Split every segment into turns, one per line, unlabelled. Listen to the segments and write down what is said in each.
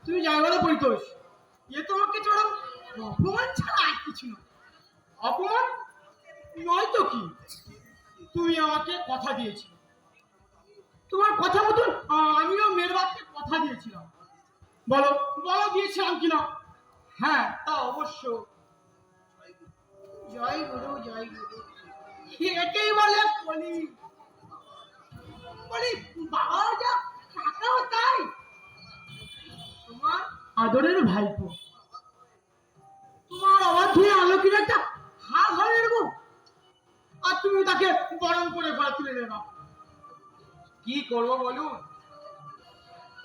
তুমি যাই বলে পরিতোষ, এ তোমাকে চরম অপমান ছাড়া আর কিছু নয়। অপমান নয় তো কি, তুমি আমাকে কথা দিয়েছিলে, তোমার কথা মতন আমিও মেয়ের বাপকে কথা দিয়েছিলাম। বলো বলো দিয়েছিলাম কিনা? হ্যাঁ তা অবশ্য। জয় গুরু জয় গুরু, এটাই বলে বলি বলি বাবা যা কাকাও তাই। তোমার আদরের ভাইপো, তোমার অবাধ হয়ে আলোকির একটা হাল হয় এরকম, আর তুমি তাকে বরণ করে ঘরে তুলে দেবা।
কি করব বলুন,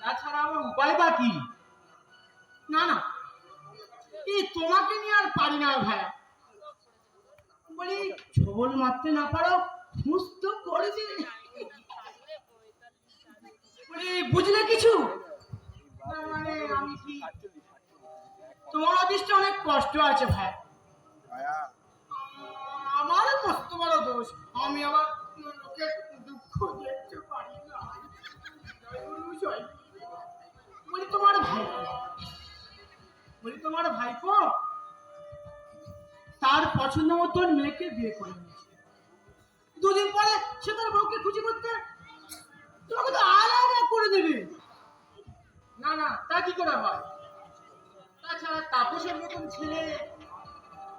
তাছাড়া আমার উপায় বা কি?
না না, এই তোমাকে নিয়ে আর পারি না ভাইয়া। বলি ছবল মারতে না পারো, হুঁস তো করেছি। বলি বুঝলে কিছু? মানে আমি কি, তোমার অদৃষ্টে অনেক কষ্ট আছে ভাই। আমার মস্ত বড় দোষ, আমি আবার লোকের দুঃখ দেখতে পারি না। বলি তোমার ভাই, বলি তোমার ভাইপো তার পছন্দ মতন মেয়েকে বিয়ে করে নিয়েছে। দুদিন পরে সে তার বউকে খুশি করতে তোমাকে তো আলাদা করে দেবে।
না না, তা কি করে হয়? তাছাড়া তাপসের মতন ছেলে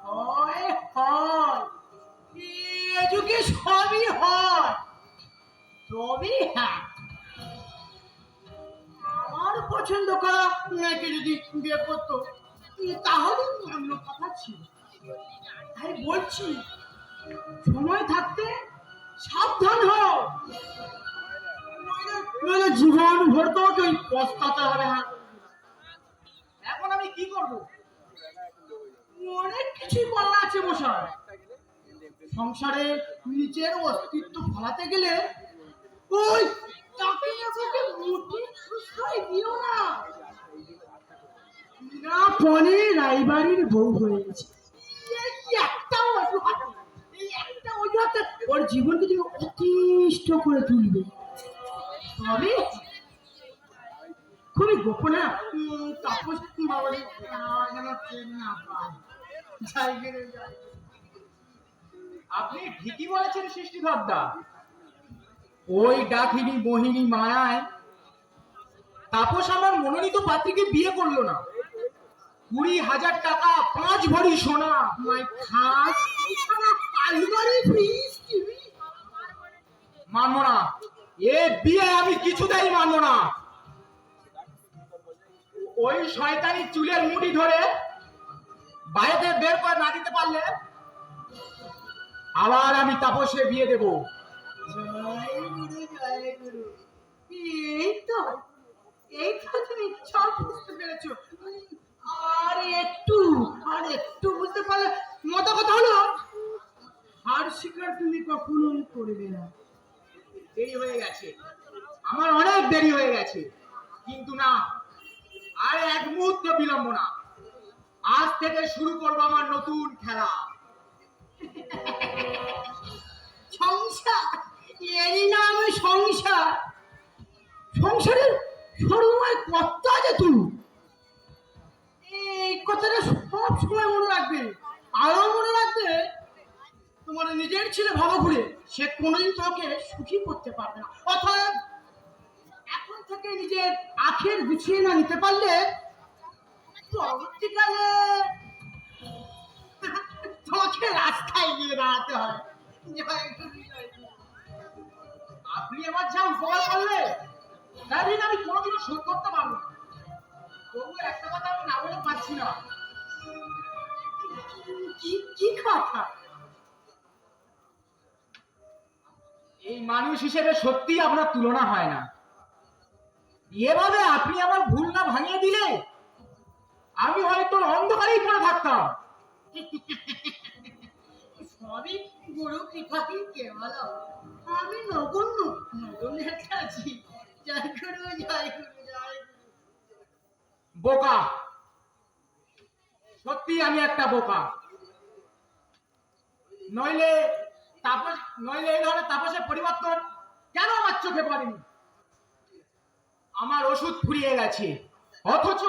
হয় হয়, এ যুগে সবই হয়, সবই হ্যাঁ। আমার পছন্দ করা মেয়েকে যদি বিয়ে করতো তাহলে অন্য কথা ছিল। তাই বলছি সময় থাকতে সাবধান হও, নইলে জীবন ভর তোমাকে ওই পস্তাতে হবে। হ্যাঁ,
এখন আমি কি করব?
অনেক কিছুই বলা আছে মশাই। সংসারে নিজের অস্তিত্ব ফলাতে গেলে ওই তাকে মোটে প্রশ্রয় দিও না। না ফোনে রাইবাড়ির বউ হয়ে গেছে, এই একটা অজুহাত, এই একটা অজুহাতে ওর জীবনকে তুমি অতিষ্ঠ করে তুলবে। তবে খুবই গোপনে তাপস বাবারি যেন ট্রেন না পায়। যাই গেলে যাই।
আপনি ঠিকই বলেছেন সৃষ্টিধরদা। ওই ডাকিনী মোহিনী মায়ায় তাপস আমার মনোনীত পাত্রীকে বিয়ে করলো না। 20,000 টাকা 5 ভরি সোনা,
মাই খাস সারা পারিবারিক ফিস টিভি
মানবো না। এ বিয়ে আমি কিছুতেই মানবো না। ওই শয়তানি চুলের মুঠি ধরে বাইরে বের করে না দিতে পারলে আবার আমি তাপসে বিয়ে দেব।
জয় গুরু জয় গুরু। এই তো এই তো তুমি সব বুঝতে পেরেছো। আর একটু আর একটু বুঝতে পারলে মতো কথা হলো আর স্বীকার তুমি কখনোই করবে না।
দেরি হয়ে গেছে, আমার অনেক দেরি হয়ে গেছে। কিন্তু না, আর এক মুহূর্ত বিলম্ব না। আজ থেকে শুরু করবো আমার নতুন খেলা।
সংসার, এরই নাম সংসার। সংসারের সর্বময় কর্তা আছে তুমি, এই কথাটা সব সময় মনে রাখবে। আরো মনে রাখবে তোমার নিজের ছেলে ভালো ঘুরে সে কোনোদিন তোমাকে সুখী করতে পারবে না। অর্থাৎ এখন থেকে নিজের আখের গুছিয়ে না নিতে পারলে পরবর্তীকালে তোমাকে রাস্তায় গিয়ে দাঁড়াতে হয়। জয় গুরু, জয় গুরু।
আপনি আমার যা উপকার করলে তাই ঋণ আমি কোনোদিনও শোধ করতে পারবো না। তবু একটা কথা আমি না বলে পারছি না।
কি কি কথা?
এই মানুষ হিসেবে সত্যি আপনার তুলনা হয় না। এভাবে আপনি আমার ভুল না ভাঙিয়ে দিলে আমি হয়তো অন্ধকারেই পড়ে থাকতাম।
সবই গুরু কৃপাকে কে বলো, আমি নগণ্য নগণ্য একটা আছি। জয় গুরু জয় গুরু জয় গুরু।
বোকা, সত্যি আমি একটা বোকা। নইলে তাপস, নইলে এই ধরনের তাপসের পরিবর্তন কেন আমার চোখে পড়েনি? আমার ওষুধ ফুরিয়ে গেছে, অথচ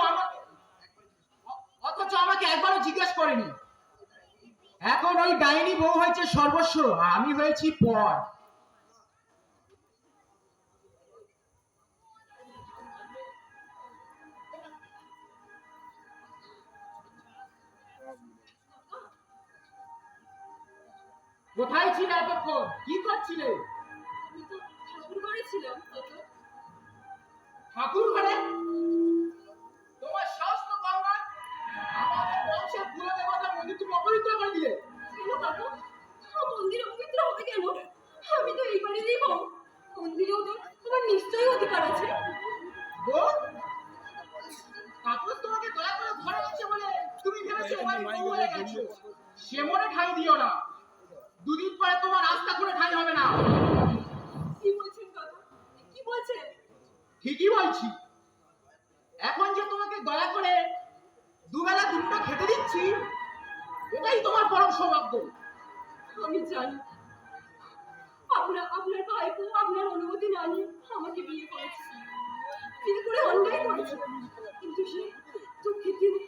আমাকে একবারও জিজ্ঞেস করেনি। এখন ওই ডাইনি বউ হয়েছে সর্বস্ব, আমি হয়েছি পর। কোথায় ছিলে এতক্ষণ? কি করছিলে?
আমি তো ঠাকুর ঘরে ছিলাম কাকা।
ঠাকুর ঘরে? তোমার সাহস তো কম নয়। আমাদের বংশের কুলদেবতার মন্দির তুমি অপবিত্র করে দিলে।
কেন কাকা? মন্দির অপবিত্র হবে কেন? আমি তো এই বাড়িরই বউ। মন্দিরে ওদের তোমার নিশ্চয়ই অধিকার আছে।
বউ? তাপস তোমাকে দয়া করে ঘরে আছে বলে তুমি ভেবেছো ওই বউ হয়ে গেছো। সে মনে ঠাঁই দিও না। দুদিন পরে তোমার আস্থা করে ঠাঁই হবে না।
কি বলছেন কাকা? কি বলছেন?
ঠিকই বলছি। এখন যে তোমাকে দয়া করে দুবেলা দুটো খেতে দিচ্ছি, এটাই তোমার পরম সৌভাগ্য।
আমি জানি আপনার ভাইপো আপনার অনুমতি না নিয়ে আমাকে বিয়ে করেছে। বিয়ে করে অন্যায় করেছে। কিন্তু সে দুঃখের দিনে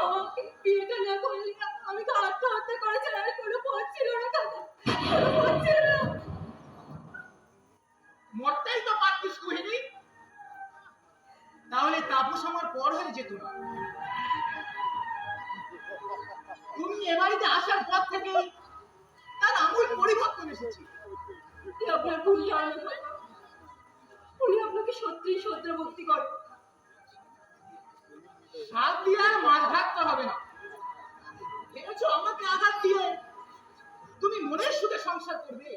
আমাকে বিয়েটা না করলে আমি তো আত্মহত্যা করেছি। আর কোনো পথ ছিল না কাকা, কোনো পথ ছিল না।
মরতেই তো পারতিস কুহিনী। তাহলে তাপস আমার পর হয়ে যেত না। তুমি এ বাড়িতে আসার পর থেকে তার আমূল পরিবর্তন এসেছে।
আপনার ভুল ধারণা কাকা। উনি আপনাকে সত্যিই শ্রদ্ধা ভক্তি করেন।
সাত দিয়ে আর মাছ ঢাকতে হবে না। ভেবেছো আমাকে আঘাত দিয়ে তুমি মনের সুখে সংসার করবে,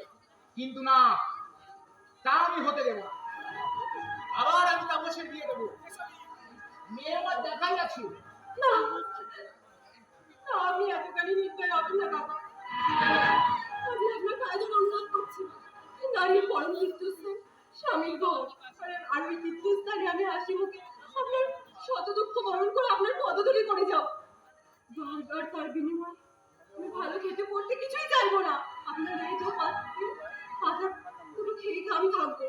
কিন্তু না, তা আমি হতে দেব না। আবার আমি তাপসের বিয়ে দেবো। মেয়ে আমার দেখাই আছে।
না, আমি এতখানি নির্দয় হব না কাকা। আমি আপনার কাজের অনুরোধ করছি। নারীর পরম তীর্থস্থান স্বামীর ঘর। আর ওই তীর্থস্থানে আমি হাসি মুখে আপনার শত দুঃখ বরণ করে আপনার পদধূলি করে যাও। বারবার তার বিনিময়ে আমি ভালো খেতে পড়তে কিছুই চাইবো না। আপনার রেজো পাতা পুরো খেয়ে আমি থাকবো।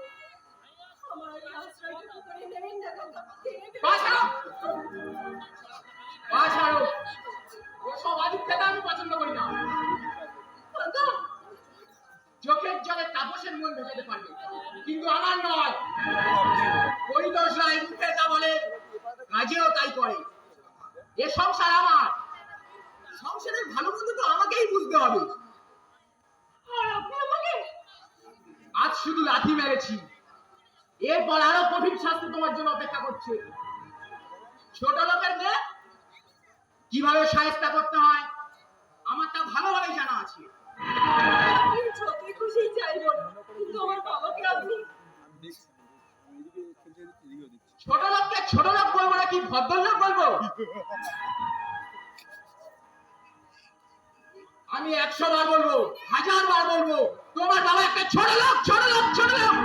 আমার এই আশ্রয়টুকু করে নেবেন না কাকা।
ছাড়ো, ওসব আদিত্যতা আমি পছন্দ করি না।
কাকা,
চোখের জলে তাপসের মন ভেজাতে পারবে, কিন্তু আমার নয়। পরিতোষ রায় মুখে যা বলে কাজেও তাই করে। এ সংসার আমার। সংসারের ভালো মন্দ তো আমাকেই বুঝতে হবে।
আর আপনি আমাকে
আজ শুধু লাথি মেরেছি, এরপর আরো কঠিন শাস্তি তোমার জন্য অপেক্ষা করছে। ছোট লোকের মেয়ে কিভাবে শায়েস্তা করতে হয় আমার তা ভালোভাবেই জানা আছে।
আপনি যতই খুশি চাইবো না, কিন্তু আমার বাবাকে আপনি
ছোট লোককে ছোট লোক বলবো নাকি ভদ্রলোক বলবো? আমি 100 বার বলবো, 1000 বার বলবো, তোমার বাবা একটা ছোট লোক, ছোট লোক, ছোট লোক।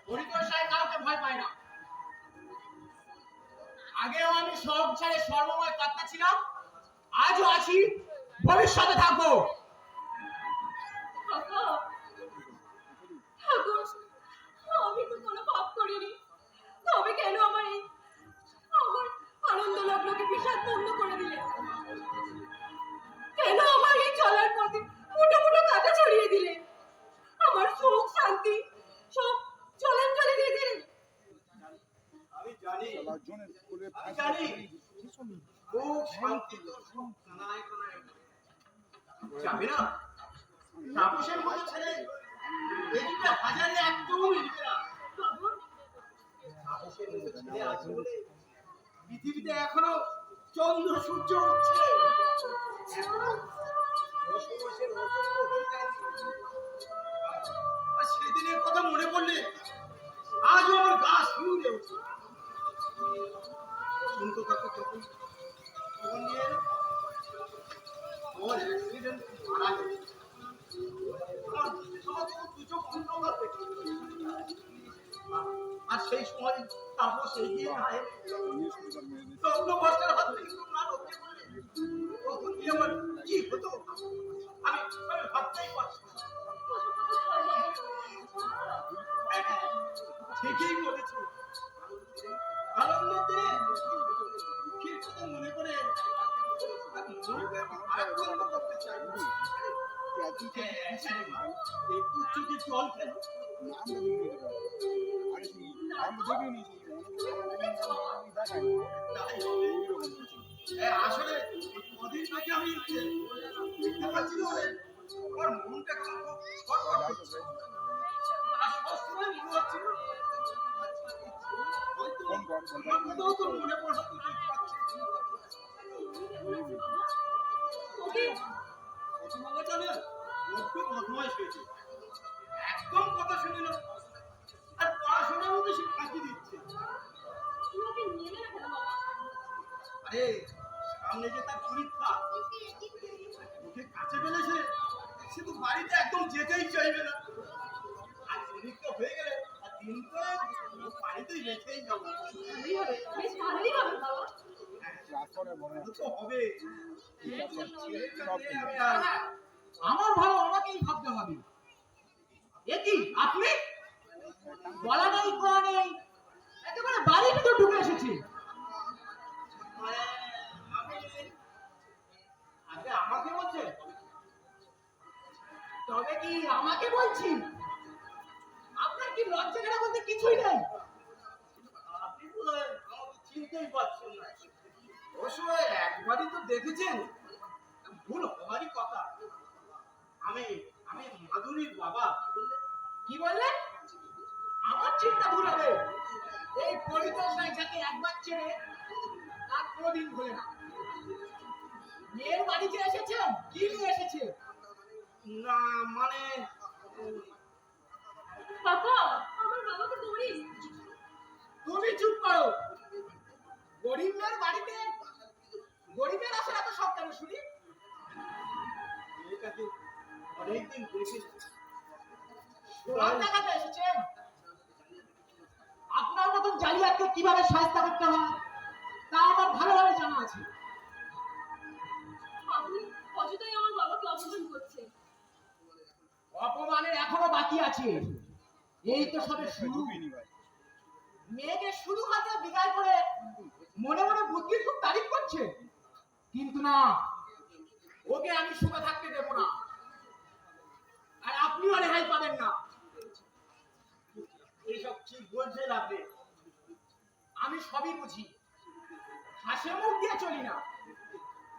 হরিতোষ রায় কাউকে ভয় পায় না। আগেও আমি সংসারে সর্বময় কর্তা ছিলাম, আজও আছি, ভবিষ্যতে থাকবো।
কাকা, ঠাকুর, আমি তো কোনো পাপ করিনি। তবে কেন আমার আনন্দ লগ্নকে বিষাদ পূর্ণ করে দিলে? কেন আমার এই চলার পথে মুঠো মুঠো কাটা ছড়িয়ে দিলে? আমার সুখ শান্তি সব জলে দিয়ে দিলেন।
আমি জানি
খুব শান্তি তো সব কানায় কানায় যাবে না। তাপসের মতো ছেলে এদিকে হাজারে একদম মিলবে না। তাপসের মতো ছেলে আছে বলে পৃথিবীতে এখনো চন্দ্র সূর্য উঠছে। বসবাসের অযোগ্য হয়ে গেছে। আর সেদিনের কথা মনে পড়লে আজও আমার গা শিউরে ওঠে। বসন্ত কাকু যখন খবর নিয়ে এলো ওর অ্যাক্সিডেন্ট মারা গেছে। আমার তো দুটো অন্ধকার পেটে। আর সেই সময় তাপস এগিয়ে না এলে চন্দ্রবাসের হাত থেকে তোমরা রক্ষে করলে তখন কি আমার কি হতো আমি ভাবতেই পারছি না।
একটু চোখে জল কেন? তাই হবে। আসলে কদিন থেকে আমি দেখতে পাচ্ছি না, আমার মনটা কেমন ছটফট করছে। আর সবসময় মনে হচ্ছিল হয়তো আমার কোথাও তো মনে পড়া তো ঠিক পাচ্ছি।
ওকে
বাবাটা না বড্ড বদমাইশ হয়েছে, একদম কথা শুনে না, আর পড়াশোনার মধ্যে সে ফাঁকি দিচ্ছে।
তুমি ওকে নিয়ে এলে না কেন বাবা?
আরে সামনে যে তার পরীক্ষা, ওকে কাছে পেলেছে, সে তো বাড়িতে একদম যেতেই চাইবে না। আর পরীক্ষা হয়ে গেলে আর দিন করে ও বাড়িতেই রেখেই যাবো।
ভালোই হবে, বেশ ভালোই হবে বাবা।
ভালো তো হবে। আমি আর
আমার ভালো আমাকেই ভাবতে হবে। এ কি আপনি বলা নেই কোয়া নেই একেবারে বাড়ির ভিতর ঢুকে এসেছি।
মানে আমি আগে আমাকে বলছে,
তবে কি আমাকে বলছি? আপনার কি লজ্জা কেনা বলতে কিছুই নেই?
আপনি বোধহয় আমাকে চিনতেই পারছেন না। অবশ্য একবারই তো দেখেছেন, ভুল হওয়ারই কথা। আমি আমি মাধুরীর বাবা।
কি বললেন? আমার চিন্তা ভুল হবে। এই পরিতোষ নাই যাকে একবার চেনে তার কোনোদিন ভুলে না। মেয়ের বাড়িতে এসেছেন, কি নিয়ে এসেছে?
না মানে
বাবা, আমার বাবাকে ধরিস।
তুমি চুপ করো। গরিবের বাড়িতে গরিবের আসলে এত সব কেন শুনি?
মেয়েটাকে অনেকদিন দেখেছি।
সোনার টাকাতে এসেছেন? আপনার মতন জালিয়াতকে কিভাবে সাহায্য করতে হয় তা আমার ভালোভাবে জানা আছে।
আপনি অযথাই আমার বাবাকে অপমান করছেন।
অপমানের এখনো বাকি আছে। এই তো সবে শুরু। মেয়েকে শুধু হাতে বিদায় করে মনে মনে বুদ্ধির খুব তারিফ করছে, কিন্তু না, ওকে আমি সুখে থাকতে দেব না। আর আপনিও রেহাই পাবেন না।
এইসব ঠিক বলছেন আপনি।
আমি সবই বুঝি, হাসে মুখ দিয়ে চলি না।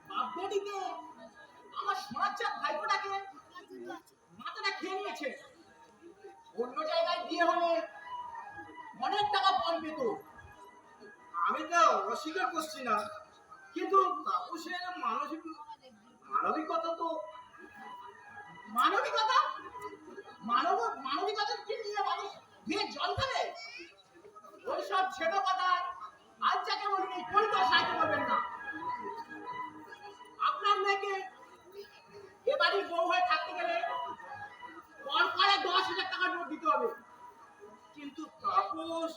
বাপ বেটিকে আমার সোনার চাঁদ ভাইপোটাকে মাথাটা খেয়ে নিয়েছে। অন্য জায়গায় বিয়ে হলে অনেক টাকা পান পেত।
আমি তো অস্বীকার করছি না, কিন্তু তাপসের মানবিকতা তো
মানবিকতা মানবিকতা কি নিয়ে মানুষ দিয়ে জল ফেলে? ওইসব ছেলে কথা আজ যাকে বলিনি পরিতোষ সাইকে বলবেন না। আপনার মেয়েকে এ বাড়ির বউ হয়ে থাকতে গেলে পরে 10,000 টাকা নোট দিতে হবে।
কিন্তু তাপস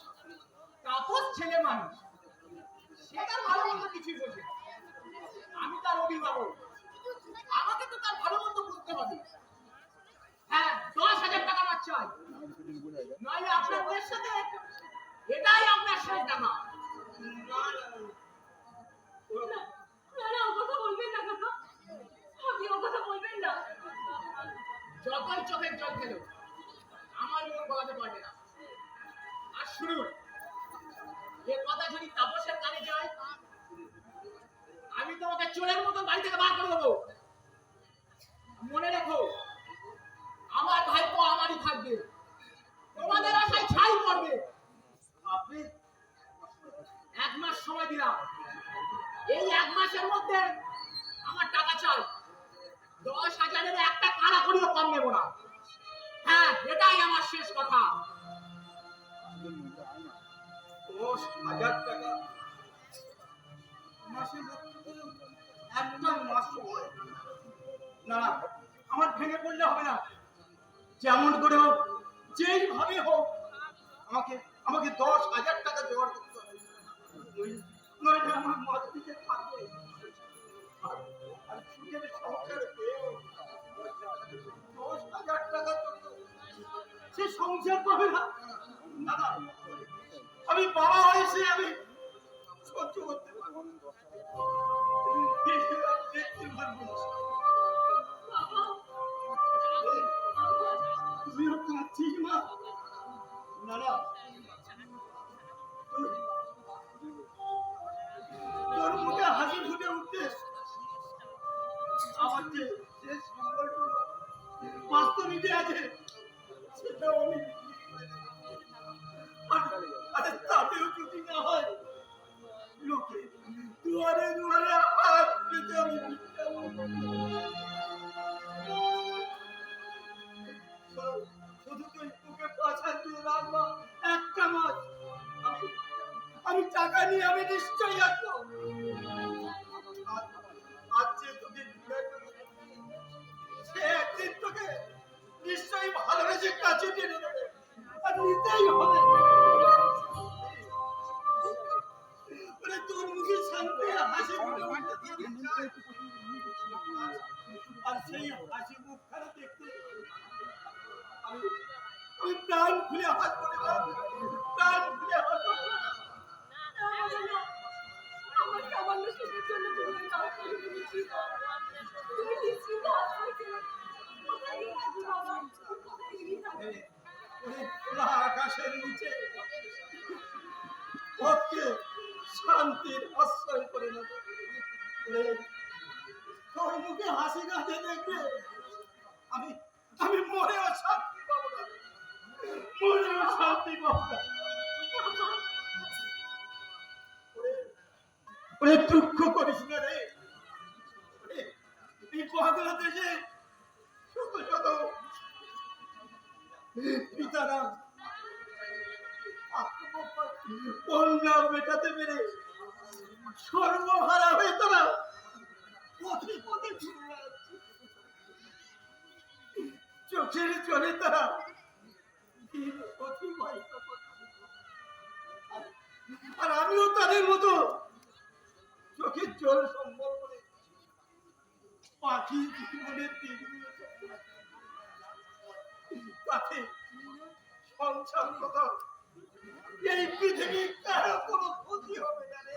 ছেলে মানুষ, সে তার ভালো মন্দ কিছুই বোঝে না। আমি তার অভিভাবক, আমাকে তো তার ভালো মন্দ বুঝতে হবে। হ্যাঁ, 10,000 টাকা আমার চাই, নইলে আপনার মেয়ের সাথে এটাই আপনার শেষ টাকা।
না
না না, ও কথা বলবেন না কাকা, আপনি ও কথা বলবেন না।
যতই চোখের জল খেলো আমার মন গলাতে পারবে না। আর শুনুন, এ কথা যদি তাপসের কানে যায় আমি তোমাকে চোরের মতো বাড়ি থেকে বার করে দেবো। মনে রেখো, আমার ভাইপো আমারই থাকবে, তোমাদের আশায় ছাই পড়বে।
আপনি
1 মাস সময় দিলাম, এই 1 মাসের মধ্যে আমার টাকা চাই। 10,000-এর একটা কানা করিও কম নেব না। হ্যাঁ, এটাই আমার শেষ কথা।
10,000 টাকা মাসের একটা মাস সময়। না না, আমার ভেঙে পড়লে হবে না। যেমন করে হোক, যেইভাবে হোক, আমাকে 10,000 টাকা জোগাড় করতে হবে। নইলে আমার মাতৃকে থাকবে আর সুখের সংসার পেয়েও 10,000 টাকা সে সংসার পাবে না। না না, আমি বাবা হয়েছে, আমি সহ্য করতে পারবো না। দেখতে পারবো না।
বাবা,
বাস্তবিকই আছে সেটাও আমি আরে তাতেও যদি না হয় লোকে দুয়ারে দুয়ারে হাত পেতে আমি ভিক্ষা করবো। শুধু তুই তোকে পাছার দিয়ে রাখবা একটা মাস আমি টাকা নিয়ে আমি নিশ্চয়ই আসবো। আজ যে তোকে বিয়ে করেছে, সে একদিন তোকে নিশ্চয়ই ভালোবেসে কাছে টেনে নেবে আর নিতেই হবে। ওরে তোর মুখে শান্তি হাসি ফুটে উঠতে আর সেই হাসি মুখখানা দেখতে আমি আমি প্রাণ খুলে হাত করে প্রাণ খুলে হাত করে
আমার সামান্য সুখের জন্য তুমি ওই কাজটা করেছি। তুমি নিশ্চিন্ত আত্মাকে কোথায় গিয়ে থাকবে বাবা? কোথায় গিয়ে থাকবে?
ওরে খোলা আকাশের নিচে ওকে শান্তির আশ্রয় করে নেব। ওরে তোর মুখে হাসি গাছে দেখবে আমি আমি মরেও শান্তি পাবো না, মরেও শান্তি পাবো না। ওরে দুঃখ করিস না রে। এই বাংলাদেশে শত শত পিতারা কন্যা মেটাতে পেরে সর্বহারা হয়ে তারা পথে পথে ঘুরে বেড়াচ্ছে। চোখের জলে তারা দিন অতিবাহিত করছে। আর আমিও তাদের মতো চোখের জল সম্বল করে পাখি জীবনের দিনগুলো তাতে সংসার কথা এই পৃথিবী কারো কোনো ক্ষতি হবে না রে,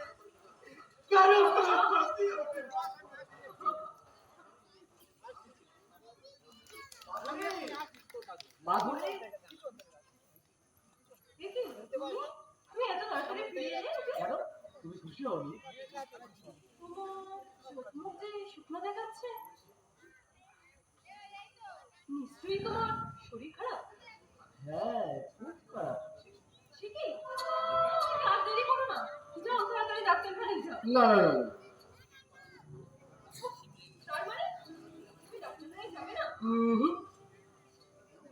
কারো কোনো ক্ষতি হবে না।
মাধুরী
দেখি তুমি এত তাড়াতাড়ি ফিরে এলে?
কেন তুমি খুশি হওনি?
তোমার মুখ যে শুকনো দেখাচ্ছে, নিশ্চয়ই তোমার শরীর খারাপ।
হ্যাঁ খুব খারাপ।
সে কি? আর দেরি করো না, যাও তাড়াতাড়ি ডাক্তারখানায় যাও।
না না না
তার মানে তুমি ডাক্তারখানায় যাবে না?
হুম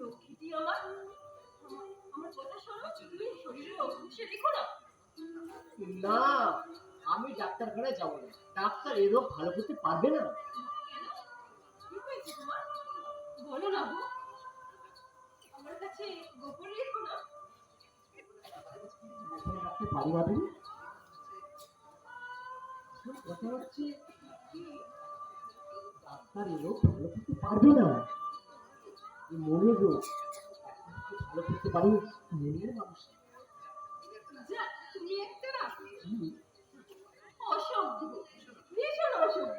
লক্ষ্মীটি আমার, আমার কথা শোনো, তুমি শরীরের অসুখ সে দেখো না।
না আমি ডাক্তারখানায় যাবো না, ডাক্তার এই রোগ ভালো করতে পারবে না।
কেন? কি হয়েছে তোমার? বলো না গো, আমার কাছে গোপন রেখো না।
গোপনে রাখতে পারি মাধুরী? কথা হচ্ছে ডাক্তার এই রোগ ভালো করতে পারবে না, এই মনের রোগ ভালো করতে পারি মনের মানুষ।
যা, তুমি একটা না অসভ্য, ভীষণ অসভ্য।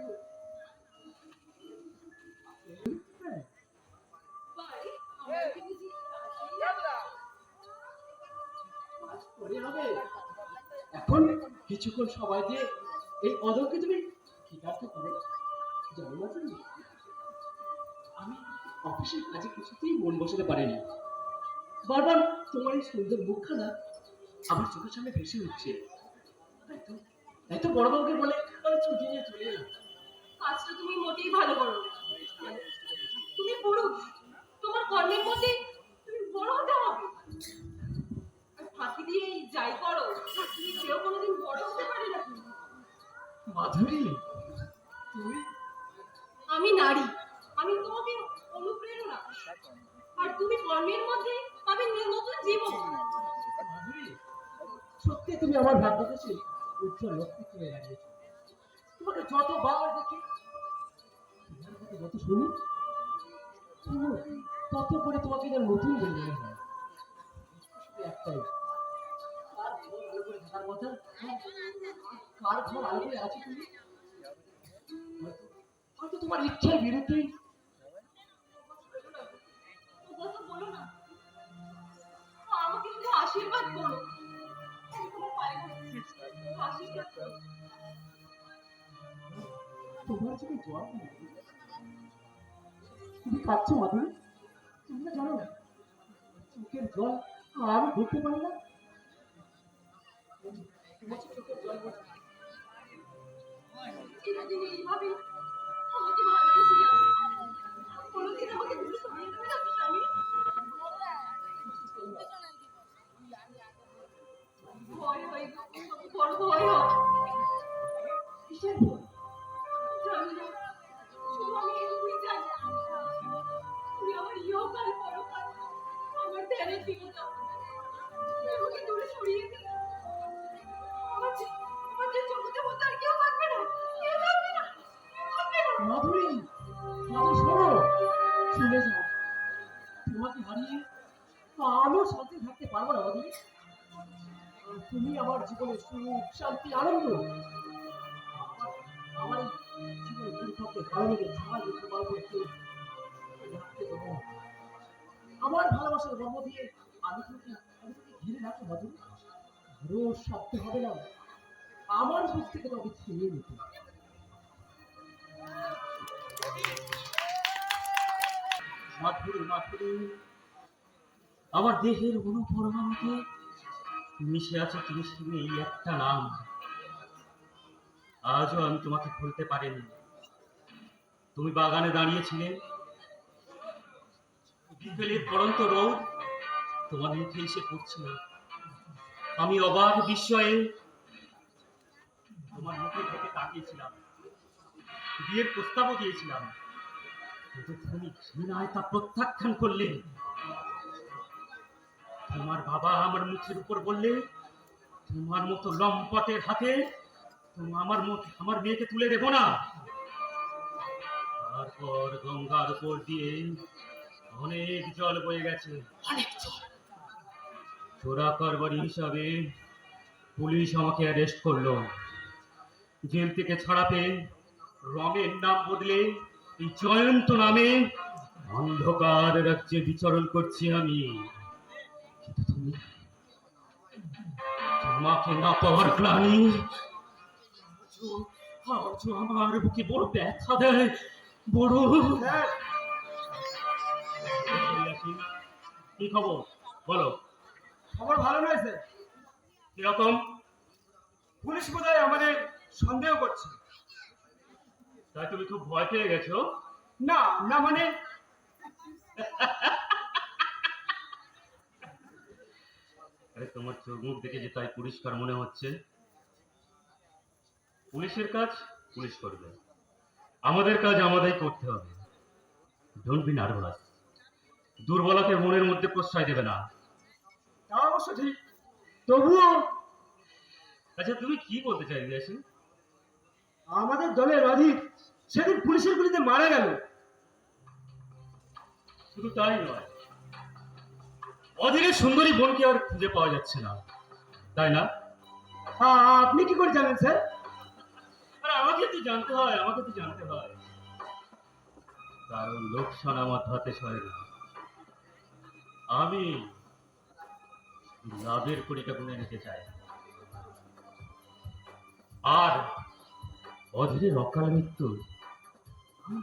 বাড়ি আমাকে বুঝি কাছেই না?
কাজ করে হবে। এখন কিছুক্ষণ সময় দিয়ে এই অদরকে তুমি ঠিকার্থ করে জানো না তুমি, আমি অফিসের কাজে কিছুতেই মন বসাতে পারিনি। বারবার তোমার এই সুন্দর মুখখানা আমার চোখের সামনে ভেসে উঠছে। তাই তো বড়বাবুকে বলে আমি ছুটি নিয়ে চলে এলাম।
কাজটা তুমি মোটেই ভালো করো না। তুমি পুরুষ, তোমার কর্মের মধ্যে তুমি বড় হতে হবে। আর ফাঁকি দিয়ে যাই করো, তুমি কেউ কোনোদিন বড় হতে পারে না।
মাধুরী তুমি
আমি নারী, আমি তোমাকে অনুপ্রেরণা, আর তুমি কর্মের মধ্যে পাবে নতুন জীবন।
মাধুরী সত্যি তুমি আমার ভাগ্য কাছে উজ্জ্বল লক্ষ্মী করে দাঁড়িয়েছো। তোমাকে যতবার দেখি যত শুনি তত করে তোমাকে যেন নতুন বলে মনে হয়। শুধু একটাই, কার ঘর আলো করে থাকার কথা, কার ঘর আলো করে আছো তুমি? হয়তো তোমার ইচ্ছার বিরুদ্ধেই।
ও কথা বলো না, আমাকে শুধু আশীর্বাদ করো। আমি তোমার পায়ে পড়ছি, আশীর্বাদ করো।
তোমার চোখে জল নেই। তুমি কাঁদছো মাধুরী?
তোমরা জানো না চোখের জল আমি দেখতে পারি না। বলছি চোখের জল পড়ছে।
চিরদিন এইভাবে আমাকে ভালোবেসে যাবে। কোনোদিন আমাকে দূরে সরিয়ে দেবে না তো স্বামী? ভয় হয় গো, বড় ভয় হয়।
কিসের ভয়?
জানি না, শুধু আমি এটুকুই জানি, তুমি আমার ইহকাল পরকাল আমার ধ্যানে ফিরে যাও। আমাকে দূরে সরিয়ে দিও। আমার যে জগতের মধ্যে আর কেউ থাকবে না, কেউ থাকবে না, কেউ থাকবে না।
মাধুরী, মাধুরী শোনো, শুনে যাও। তোমাকে হারিয়ে আমিও শান্তি থাকতে পারবো না মাধুরী। তুমি আমার জীবনের সুখ, শান্তি, আনন্দ। আমার এই জীবনের দুর্ভাগ্যে ভালো লেগে ছাড়া যেতে পারবো একটু রাখতে দেবো না। আমার ভালোবাসার গর্ব দিয়ে আমি তোকে ঘিরে রাখবো মাধুরী। রোজ শব্দ হবে না, আমার বুঝ থেকে তোমাকে ছিনিয়ে নিতে। মাধুরী, মাধুরী, আমার দেহের অনুপরমাণুতে মিশে আছে তুমি শুধু এই একটা নাম। আজও আমি তোমাকে ভুলতে পারিনি। তুমি বাগানে দাঁড়িয়েছিলে, বিকেলের পড়ন্ত রোদ তোমার মুখে এসে পড়ছিল। আমি অবাক বিস্ময়ে তোমার মুখে থেকে তাকিয়েছিলাম, বিয়ের প্রস্তাবও দিয়েছিলাম, কিন্তু তুমি ঘৃণায় তা প্রত্যাখ্যান করলে। তোমার বাবা আমার মুখের উপর বললে, তোমার মতো লম্পটের হাতে আমার মেয়েকে তুলে দেবো না। তারপর গঙ্গার উপর দিয়ে অনেক জল বয়ে গেছে, অনেক জল। চোরা কারবারি হিসাবে পুলিশ আমাকে অ্যারেস্ট করলো। জেল থেকে ছাড়া পেয়ে রমের নাম বদলে এই জয়ন্ত নামে অন্ধকার রাজ্যে বিচরণ করছি আমি। কিন্তু তোমাকে না পাওয়ার গ্লানি আজও আমার বুকে বড় ব্যথা দেয়, বড়। কি খবর বলো?
খবর ভালো নয় স্যার।
কিরকম?
পুলিশ বোধহয় আমাদের সন্দেহ করছে।
তাই তুমি খুব ভয় পেয়ে গেছো?
না না, মানে
আরে তোমার চোখ মুখ দেখে যে তাই পরিষ্কার মনে হচ্ছে। পুলিশের কাজ পুলিশ করবে, আমাদের কাজ আমাদেরই করতে হবে। Don't be nervous. দুর্বলকে মনের মধ্যে প্রশ্রয় দেবে না।
তা অবশ্য ঠিক, তবুও
আচ্ছা তুমি কি বলতে চাইবে আসেন?
আমাদের দলের অধিক সেদিন পুলিশের গুলিতে মারা গেল।
শুধু তাই নয়, অধীরে সুন্দরী বোনকে আর খুঁজে পাওয়া যাচ্ছে না, তাই না?
আপনি কি করে জানেন স্যার?
আর আমাকে তো জানতে হয়, আমাকে তো জানতে হয়, কারণ লোকসান আমার হাতে সয় না। আমি লাভের কড়িটা গুনে নিতে চাই। আর অধীরের অকাল মৃত্যু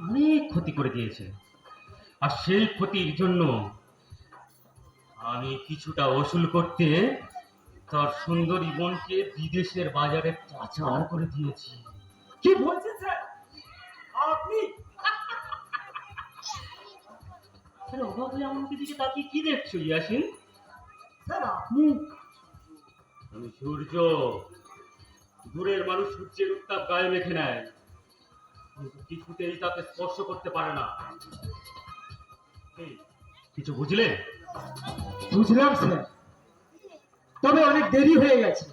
অনেক ক্ষতি করে দিয়েছে, আর সেই ক্ষতির জন্য আমি কিছুটা ওসুল করতে তার সুন্দরী বোনকে বিদেশের বাজারে পাচার করে দিয়েছি।
কি বলছেন স্যার আপনি?
অবাক হয়ে আমাকে দিকে তাকিয়ে কি দেখছো ইয়াসিন?
স্যার আপনি?
আমি সূর্য। দূরের মানুষ সূর্যের উত্তাপ গায়ে মেখে নেয়, কিন্তু কিছুতেই তাকে স্পর্শ করতে পারে না। এই, কিছু বুঝলে?
বুঝলাম স্যার, তবে অনেক দেরি হয়ে গেছে।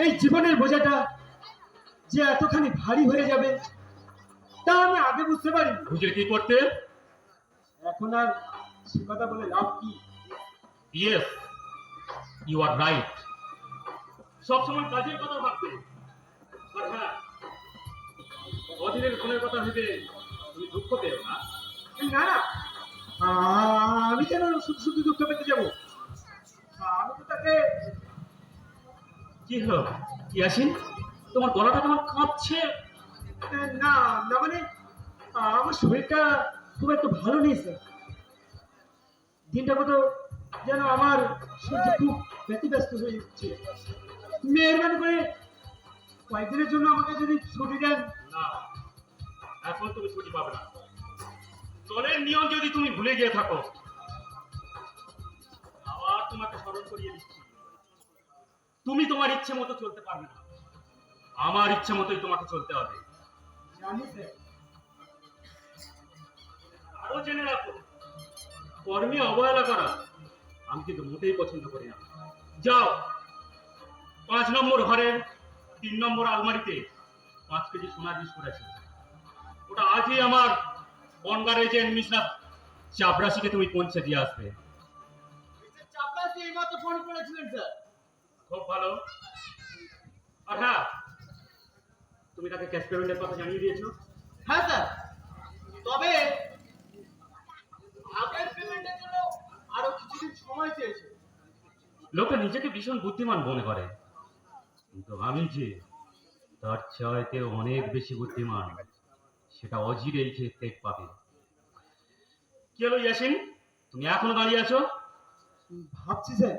এই জীবনের বোঝাটা যে এতখানি ভারী হয়ে যাবে তা আমি আগে বুঝতে পারি।
বুঝলে কি করতে?
এখন আর সে কথা বলে লাভ কি?
Yes, you are right. সবসময় কাজের কথা ভাববে। আর হ্যাঁ, অধীরের গুণের কথা ভেবে তুমি দুঃখ পেও না।
না না, আমি কেন শুধু শুধু দুঃখ পেতে যাবো? আমি তো তাকে।
কি হলো ইয়াসিন, তোমার গলাটা কেমন কাঁপছে?
না না, মানে আমার শরীরটা খুব একটা ভালো নেই স্যার।
দিনটা কত যেন আমার সহ্য খুব ব্যতিব্যস্ত হয়ে উঠছে। মেহরবানি করে কয়েকদিনের জন্য আমাকে যদি ছুটি দেন।
না, এখন তুমি ছুটি পাবে না। দলের নিয়ম যদি তুমি ভুলে গিয়ে থাকো, আবার তোমাকে স্মরণ করিয়ে দিচ্ছি, তুমি তোমার ইচ্ছে মতো চলতে পারবে না, আমার ইচ্ছে মতোই তোমাকে চলতে হবে।
জানি স্যার।
আরো জেনে রাখো, কর্মে অবহেলা করা আমি কিন্তু মোটেই পছন্দ করি না। যাও, 5 নম্বর ঘরের 3 নম্বর আলমারিতে 5 কেজি সোনার বিস্কুট আছে, ওটা আজই আমার বনগার এজেন্ট মিশ্রা চাপরাশিকে তুমি পৌঁছে দিয়ে আসবে।
চাপরাশি এইমাত্র ফোন করেছিলেন স্যার।
খুব ভালো। আর হ্যাঁ, তুমি তাকে ক্যাশ পেমেন্টের কথা জানিয়ে দিয়েছো?
হ্যাঁ স্যার, তবে আগের পেমেন্টের জন্য আরো কিছুদিন সময় চেয়েছে।
লোকে নিজেকে ভীষণ বুদ্ধিমান মনে করে, কিন্তু আমি যে তার চাইতে অনেক বেশি বুদ্ধিমান, সেটা অজিরেই টের পাবে। কি হলো ইয়াসিন, তুমি এখনো দাঁড়িয়ে আছো?
ভাবছি স্যার,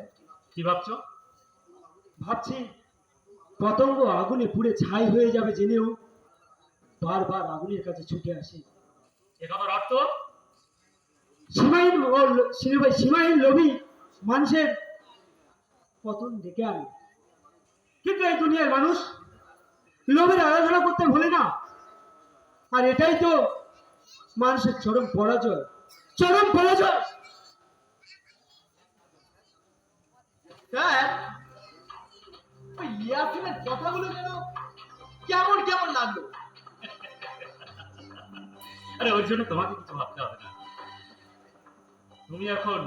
কি ভাবছো?
ভাবছি পতঙ্গ আগুনে পুড়ে ছাই হয়ে যাবে জেনেও বারবার আগুনের কাছে ছুটে আসে।
এ কথার অর্থ?
সীমাহীন লোভী মানুষের পতন ডেকে আনে। কিন্তু এই দুনিয়ার মানুষ লোভের আরাধনা করতে ভোলে না, আর এটাই তো মানুষের চরম পরাজয়, চরম পরাজয়। স্যার, ওই ইয়াসিনের কথাগুলো যেন কেমন কেমন লাগলো।
আরে ওর জন্য তোমাকে কিছু ভাবতে হবে না। তুমি এখন,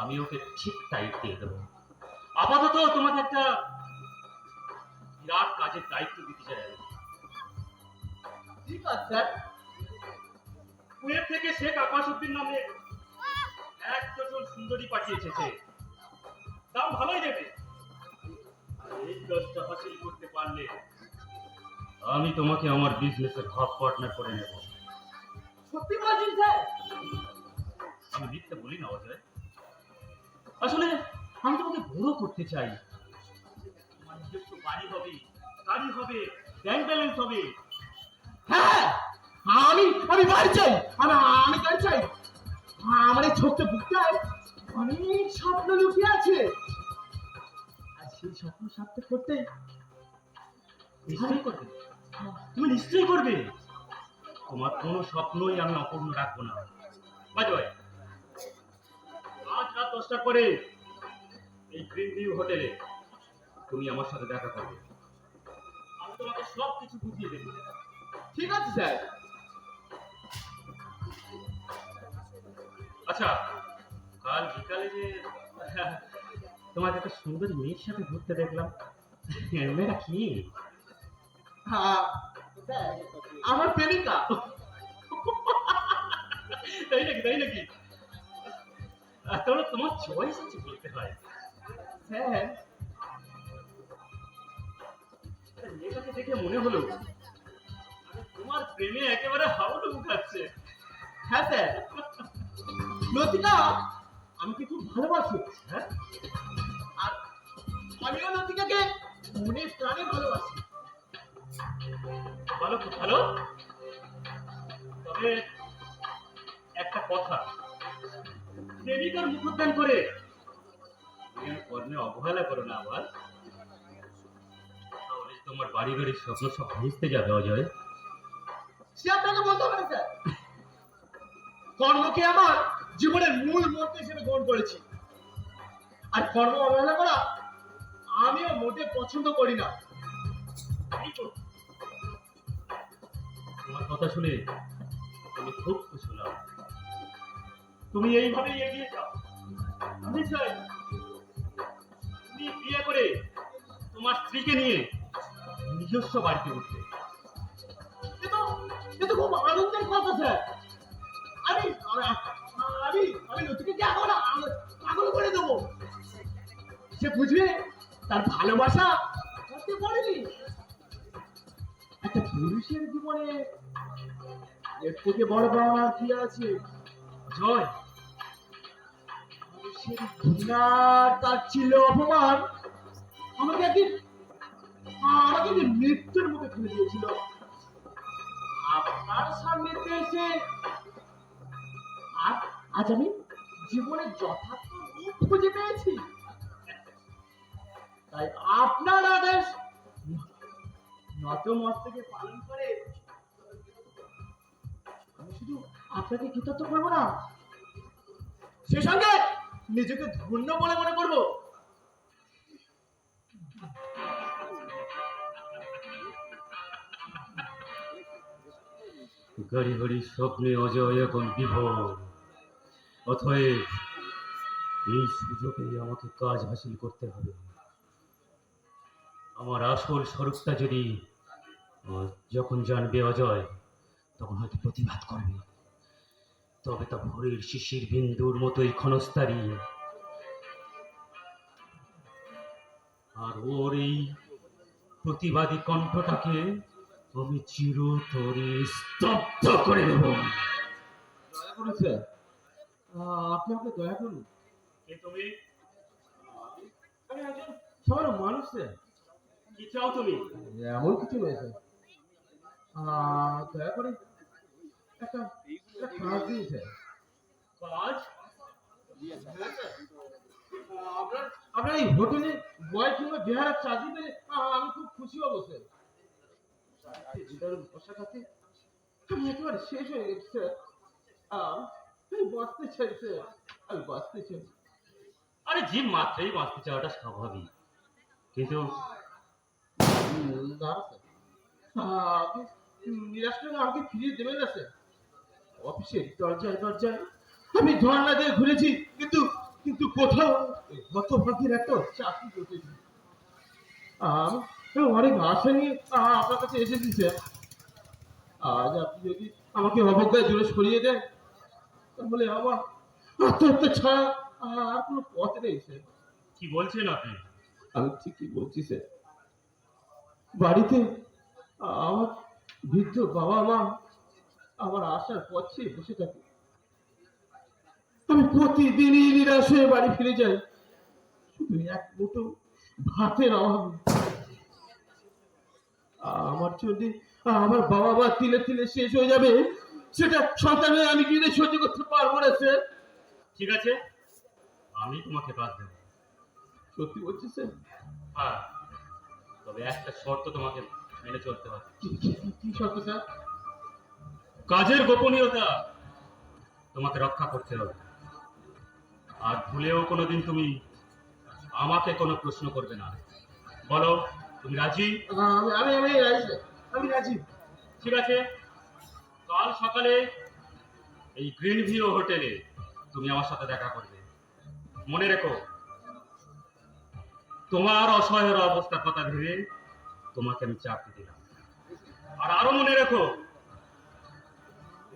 আমি ওকে ঠিক টাইট দিয়ে দেবো। আপাতত তোমাকে একটা বিরাট কাজের দায়িত্ব দিতে চাই।
ঠিক আছে স্যার।
কুয়েত থেকে শেখ আকাশউদ্দিন নামে 1 ডজন সুন্দরী পাঠিয়েছে সে, দাম ভালোই দেবে। আর এই কাজটা হাসিল করতে পারলে আমি তোমাকে আমার বিজনেসের ভাগ পার্টনার করে নেব।
সত্যি বলছেন স্যার?
আমি মিথ্যে বলি না অজয়, আসলে আমি তোমাকে বড় করতে চাই। তোমার নিজস্ব বাড়ি হবে, গাড়ি হবে, ব্যাংক ব্যালেন্স হবে।
হ্যাঁ, আমি বাড়ি চাই, আমি গাড়ি চাই। আমার এই ছোট্ট বুকটায় অনেক স্বপ্ন লুকিয়ে আছে, আর সেই স্বপ্ন সার্থক করতে
নিশ্চয়ই করবে, তুমি নিশ্চয়ই করবে। তোমার কোনো স্বপ্নই আমি অপূর্ণ রাখবো না। অজয়, আজ রাত 10টার পরে এই গ্রিন ভিউ হোটেলে তুমি আমার সাথে দেখা করবে। আমি তোমাকে সব কিছু বুঝিয়ে দেবো।
ঠিক আছে স্যার।
আচ্ছা, কাল বিকালে যে তোমাকে একটা সুন্দর মেয়ের সাথে ঘুরতে দেখলাম, মেয়েটা কি?
হ্যাঁ স্যার, আমার প্রেমিকা।
তাই নাকি? তাই নাকি? তাহলে তোমার চয়েস আছে বলতে হয়।
স্যার,
মেয়েটাকে দেখে মনে হলো তোমার প্রেমে একেবারে হাওয়াডুবু খাচ্ছে।
হ্যাঁ স্যার, লতিকা আমাকে খুব ভালোবাসে।
হ্যাঁ,
আর আমিও লতিকাকে মনে প্রাণে ভালোবাসি।
ভালো, খুব ভালো। তবে একটা কথা, প্রেমিকার মুখোদ্দান করে তুমি কর্মে অবহেলা করো না আবার, তাহলে তোমার বাড়ি বাড়ির স্বপ্ন সব ভেস্তে যাবে অজয়।
সে আপনাকে বলতে হবে না স্যার। কর্মকে আমার জীবনের মূল মন্ত্র হিসেবে গ্রহণ করেছি, আর কর্ম অবহেলা করা আমিও মোটে পছন্দ করি না।
এই তো, তোমার কথা শুনে আমি খুব খুশি হলাম। তুমি এইভাবেই এগিয়ে যাও। আমি চাই তুমি বিয়ে করে তোমার স্ত্রীকে নিয়ে নিজস্ব বাড়িতে উঠবে।
এ তো খুব আনন্দের কথা স্যার। আমি আমি আমি লতিকাকে এখন পাগল করে দেবো। সে বুঝবে তার ভালোবাসা করতে পারেনি। একটা পুরুষের জীবনে এর থেকে বড় পাওয়া আর কি আছে?
জয়,
মানুষের ঘৃণার তার ছিল অপমান আমাকে একদিন মৃত্যুর মুখে ঠেলে দিয়েছিল। আপনার সামনেতে এসে আজ আমি জীবনের যথার্থ রূপ খুঁজে পেয়েছি। তাই আপনার আদেশ নত মস্তকে পালন করে আমি শুধু আপনাকে কৃতজ্ঞ করবো না, সে সঙ্গে নিজেকে ধন্য বলে মনে করবো।
গাড়ি গাড়ি স্বপ্নে অজয় এখন বিভোর। অতএব এই সুযোগে আমাকে কাজ হাসিল করতে হবে। আমার আসল স্বরূপটা যদি যখন জানবে অজয়, তখন হয়তো প্রতিবাদ করবে। তবে তা ভোরের শিশির বিন্দুর মতোই ক্ষণস্থায়ী। আর ওর এই প্রতিবাদী কণ্ঠটাকে আমি চিরতরে স্তব্ধ করে দেব।
দয়া করুন স্যার, আপনি আমাকে দয়া করুন।
কে তুমি?
আমি একজন সাধারণ মানুষ স্যার।
কি চাও তুমি?
এমন কিছু নয় স্যার, দয়া করে একটা কাজ দিন স্যার।
কাজ?
আপনার এই হোটেলে বয় কিংবা বিহারের চাকরি পেলে আমি খুব খুশি হবো স্যার। পোশাকাতে আমি একেবারে শেষ হয়ে গেছি স্যার। আমি বাঁচতে চাই স্যার, আমি বাঁচতে চাই।
আরে জীব মাত্রই বাঁচতে চাওয়াটা স্বাভাবিক, কিন্তু
না স্যার, আপনি নিরাশ করে আমাকে ফিরিয়ে দেবেন না স্যার। অফিসের দরজায় দরজায় আমি ধর্ণা দিয়ে ঘুরেছি, কিন্তু কিন্তু কোথাও গত ভাগের একটা চাকরি করতেছি। আমি অনেক আশা নিয়ে আপনার কাছে এসেছি স্যার। আজ আপনি যদি আমাকে অবজ্ঞায় দূরে সরিয়ে দেন, তাহলে আমার আত্মহত্যা ছাড়া আর কোনো পথ নেই স্যার।
কি বলছেন আপনি?
আমি ঠিকই বলছি স্যার। বাড়িতে আমার বৃদ্ধ বাবা মা আমার আসার পথ চেয়ে বসে থাকে। আমি প্রতিদিনই নিরাশ হয়ে বাড়ি ফিরে যাই, শুধু এক মুঠো ভাতের অভাবে। আমার যদি আমার বাবা মা তিলে তিলে শেষ হয়ে যাবে, সেটা সন্তান হয়ে আমি কিনে সহ্য করতে পারবো না স্যার।
ঠিক আছে, আমি তোমাকে কাজ দেব।
সত্যি বলছি স্যার।
হ্যাঁ, তবে একটা শর্ত তোমাকে মেনে চলতে হবে।
কি শর্ত স্যার?
কাজের গোপনীয়তা তোমাকে রক্ষা করতে হবে। আর ভুলেও কোনোদিন তুমি আমাকে কোনো প্রশ্ন করবে না। বলো, তুমি রাজি?
আমি রাজি স্যার, আমি রাজি।
ঠিক আছে, কাল সকালে এই গ্রিন ভিউ হোটেলে তুমি আমার সাথে দেখা করবে। মনে রেখো, তোমার অসহায়ের অবস্থার কথা ভেবে তোমাকে আমি চাকরি দিলাম। আর আরো মনে রেখো,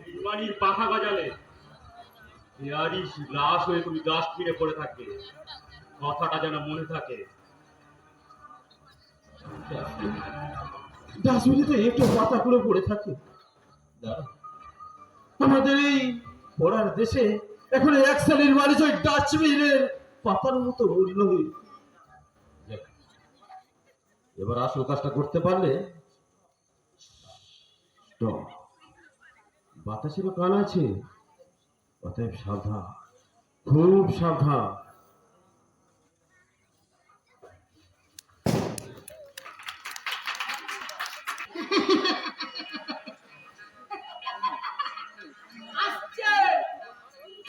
এই বাড়ির পাখা গজালে ইয়ারি লাশ হয়ে তুমি ডাস্টবিনে পড়ে থাকবে। কথাটা যেন মনে থাকে।
ডাস্টবিনে তো একটু পাতা করে পড়ে থাকে। আমাদের এই পড়ার দেশে এখন এক শ্রেণীর মানুষ ওই ডাস্টবিনের পাতার মতো রইল। এবার আসল কাজটা করতে পারলে বাতাসেরও কান আছে, অতএব সাবধান, খুব সাবধান।
আসছে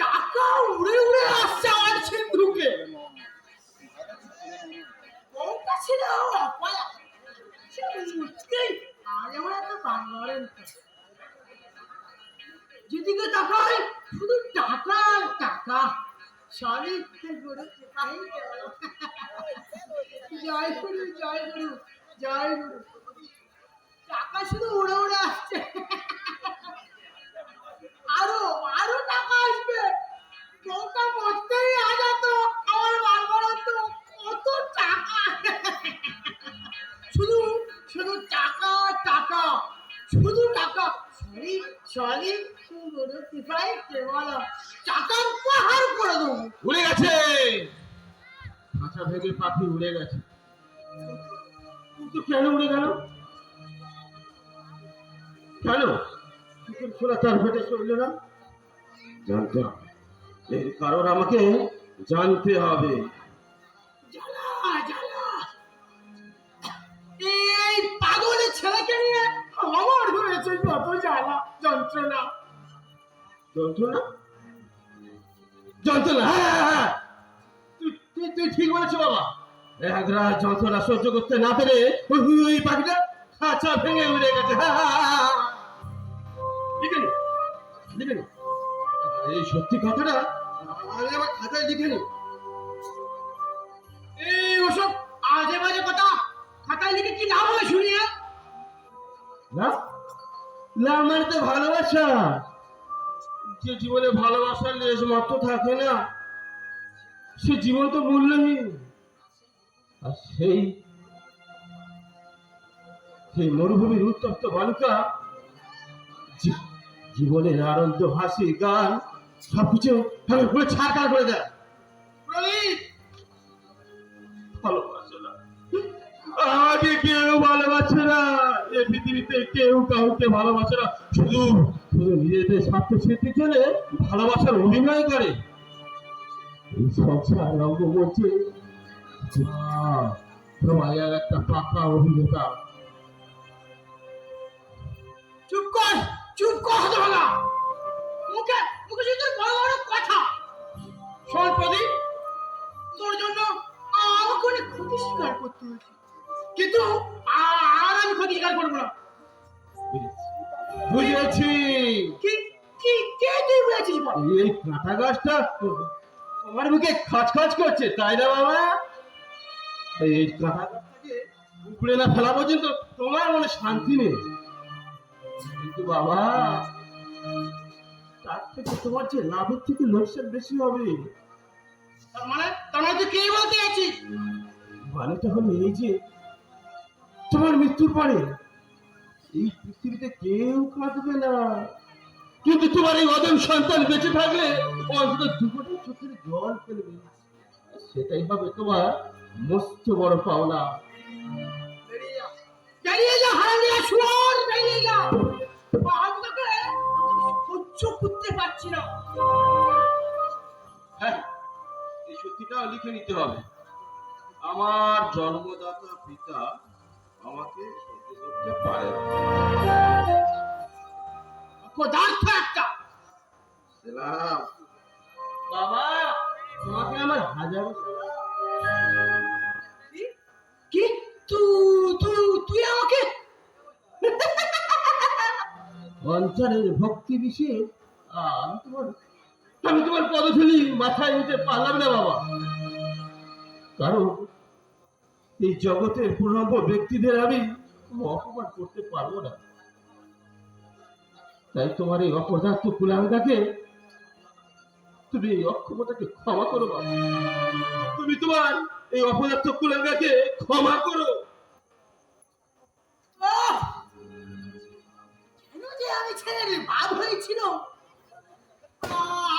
টাকা উড়ে উড়ে আসছে আমার সিন্ধুকে। কোনটা ছিল অপয়া, সে মুচকেই আজ আমার এত বাংলার যেদিকে তাকাই শুধু টাকা আর টাকা। সবই গরু পাই গেল। জয় গুরু জয় গুরু জয় গুরু। টাকা শুধু উড়ে উড়ে আসছে। আরো আরো টাকা আসবে। নৌকা মরতেই আজাত আমার বারবার তো কত টাকা। শুধু শুধু টাকা টাকা, শুধু টাকা। সরি সরি, গরু গাইতে বলো, চাকার পাহাড় করে দেবো।
উড়ে গেছে, খাঁচা ভেঙে পাখি উড়ে গেছে। কিন্তু কেন উড়ে গেল? কেন ছোড়া তার ভেটে চলল না? জানতে হবে, এর কারণ আমাকে জানতে হবে।
জ্বালা জ্বালা, এই পাগলের ছেলেকে নিয়ে আমার হয়েছে কত জ্বালা যন্ত্রণা।
যন্ত্রণা, যন্ত্রণা, হ্যাঁ হ্যাঁ হ্যাঁ, তুই ঠিক বলেছো বাবা। এক রাত যন্ত্রণা সহ্য করতে না পেরে ওই পাখিটা খাঁচা ভেঙে উড়ে গেছে। হ্যাঁ হ্যাঁ হ্যাঁ, লিখে নি, লিখে নি। এই সত্যি কথাটা আমি আমার খাতায় লিখে নি।
এই ওসব আজে বাজে কথা খাতায় লিখে কি লাভ হবে শুনিয়ে?
না না, মানে তো ভালোবাসা, যে জীবনে ভালোবাসার লেশ মাত্র থাকে না, সে জীবন তো মূল্যহীন। আর সেই সেই মরুভূমির উত্তপ্ত বালুকা জীবনের আনন্দ, হাসি, গান সবকিছু ভাবে পুরো ছাড়খাড় করে দেয়।
প্রদীপ,
ভালোবাসে না, আমাকে কেউ ভালোবাসে না, এই পৃথিবীতে কেউ কাউকে ভালোবাসে না। শুধু শুধু নিজেদের স্বার্থ সিদ্ধির জন্য ভালোবাসার অভিনয় করে। এই সংসার রঙ্গ বলছে মায়ার একটা পাকা অভিনেতা।
চুপ কর, চুপ কর হতভাগা। মুখে মুখে শুধু বড় বড় কথা। শোন প্রদীপ, তোর জন্য আমাকে অনেক ক্ষতি স্বীকার করতে হয়েছে, কিন্তু আর আমি ক্ষতি স্বীকার করবো না।
বুঝেছি,
কি কি কে তুই বুঝেছিস বল?
এই কাঁটা গাছটা আমার মুখে খাচ খাচ করছে, তাই না বাবা? এই কাঁটা গাছটাকে উপড়ে না ফেলা পর্যন্ত তোমার মনে শান্তি নেই। কিন্তু বাবা, তার থেকে তোমার যে লাভের থেকে লোকসান বেশি হবে।
তার মানে তুই কে বলতে চাইছিস?
মানেটা হলো এই যে তোমার মৃত্যুর পরে এই পৃথিবীতে কেউ কাঁদবে না, কিন্তু তোমার এই অদম সন্তান বেঁচে থাকলে অন্তত দুপুরে চোখের জল ফেলবে। সেটাই হবে তোমার মস্ত বড় পাওনা।
বেরিয়ে যা হারামিয়া শুয়োর, বেরিয়ে যা। আমি তোকে সহ্য করতে পারছি না।
হ্যাঁ, এই সত্যিটাও লিখে নিতে হবে। আমার জন্মদাতা পিতা আমাকে সহ্য করতে পারে না।
পদার্থ একটা।
সেলাম বাবা, তোমাকে আমার হাজার
কি কি তুই আমাকে
অন্তরের ভক্তি বিষয়ে আমি তোমার পদধূলি মাথায় নিতে পারলাম না বাবা, কারণ এই জগতের পূর্ণাঙ্গ ব্যক্তিদের আমি অপমান করতে পারবো না। তাই তোমার এই অপদার্থ কুলাঙ্গাকে তুমি এই অক্ষমতাকে ক্ষমা করো বাবা। তুমি তোমার এই অপদার্থ কুলাঙ্গাকে ক্ষমা করো।
ওহ! কেন যে আমি ছেলের বাপ হয়েছিল,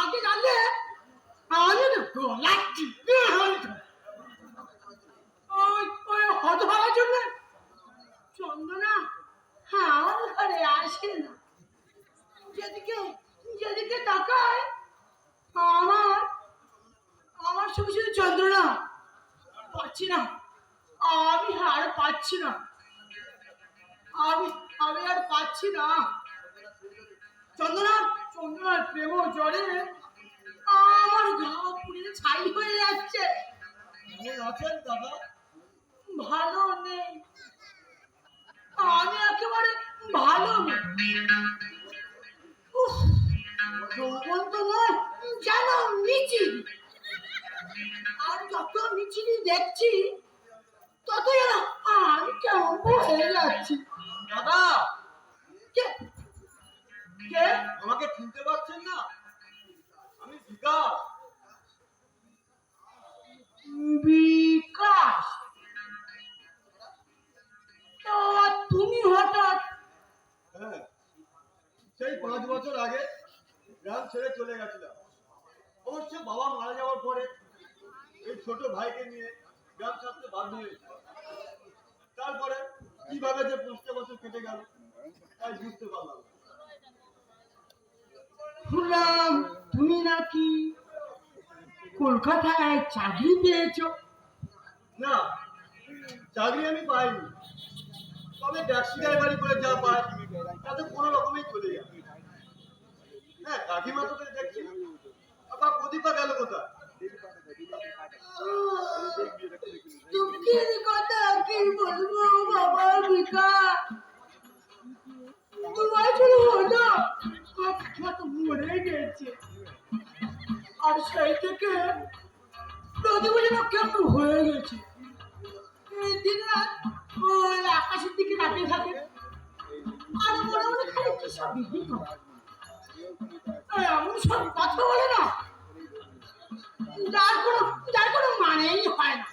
আগে জানলে আমি তো গলা টিপে হইতো। ওই হতভাগার জন্য চন্দনা আমার ঘরে আসে না। যেদিকে যেদিকে তাকায় আমার আমার শুধু শুধু চন্দ্রনা। পাচ্ছি না, আমি আর পাচ্ছি না, আমি আমি আর পাচ্ছি না। চন্দনার প্রেম জ্বরে আমার গা পুড়ে ছাই হয়ে যাচ্ছে।
আছেন দাদা?
ভালো নেই, আমি একেবারে ভালো নেই। উফ, যৌবন তো নয়, যেন মিচিল। আর যত মিছিলি দেখছি তত যেন আমি কেমন হয়ে যাচ্ছি।
দাদা,
কে কে
আমাকে চিনতে পারছেন না? আমি বিকাশ।
বিকাশ? তো তুমি হঠাৎ?
হ্যাঁ, সেই 5 বছর আগে গ্রাম ছেড়ে চলে গেছিলাম। অবশ্য বাবা মারা যাওয়ার পরে এই ছোট ভাইকে নিয়ে গ্রাম ছাড়তে বাধ্য হয়েছে। তারপরে কিভাবে যে 5টা বছর কেটে গেল তাই বুঝতে পারলাম না।
শুনলাম তুমি নাকি কলকাতায় চাকরি পেয়েছো।
না, চাকরি আমি পাইনি, তবে ট্যাক্সি ড্রাইভারি করে যা পাই তাতে কোনো রকমেই চলে যায়। হ্যাঁ, কাকিমা তোকে দেখছি না। আবার প্রদীপা গেল কোথায়?
দুঃখের কথা কি বলবো বাবা বিকাশ, তোমার শুরু হলো কাকিমা তো মরে গেছে। আর সেই থেকে প্রতিদিন কেমন হয়ে গেছে, এই দিন রাত ওই আকাশের দিকে তাকিয়ে থাকে আর মনে মনে খালি কি সব বিঘ্নিত এমন সব কথা বলে না যার কোনো মানেই হয় না।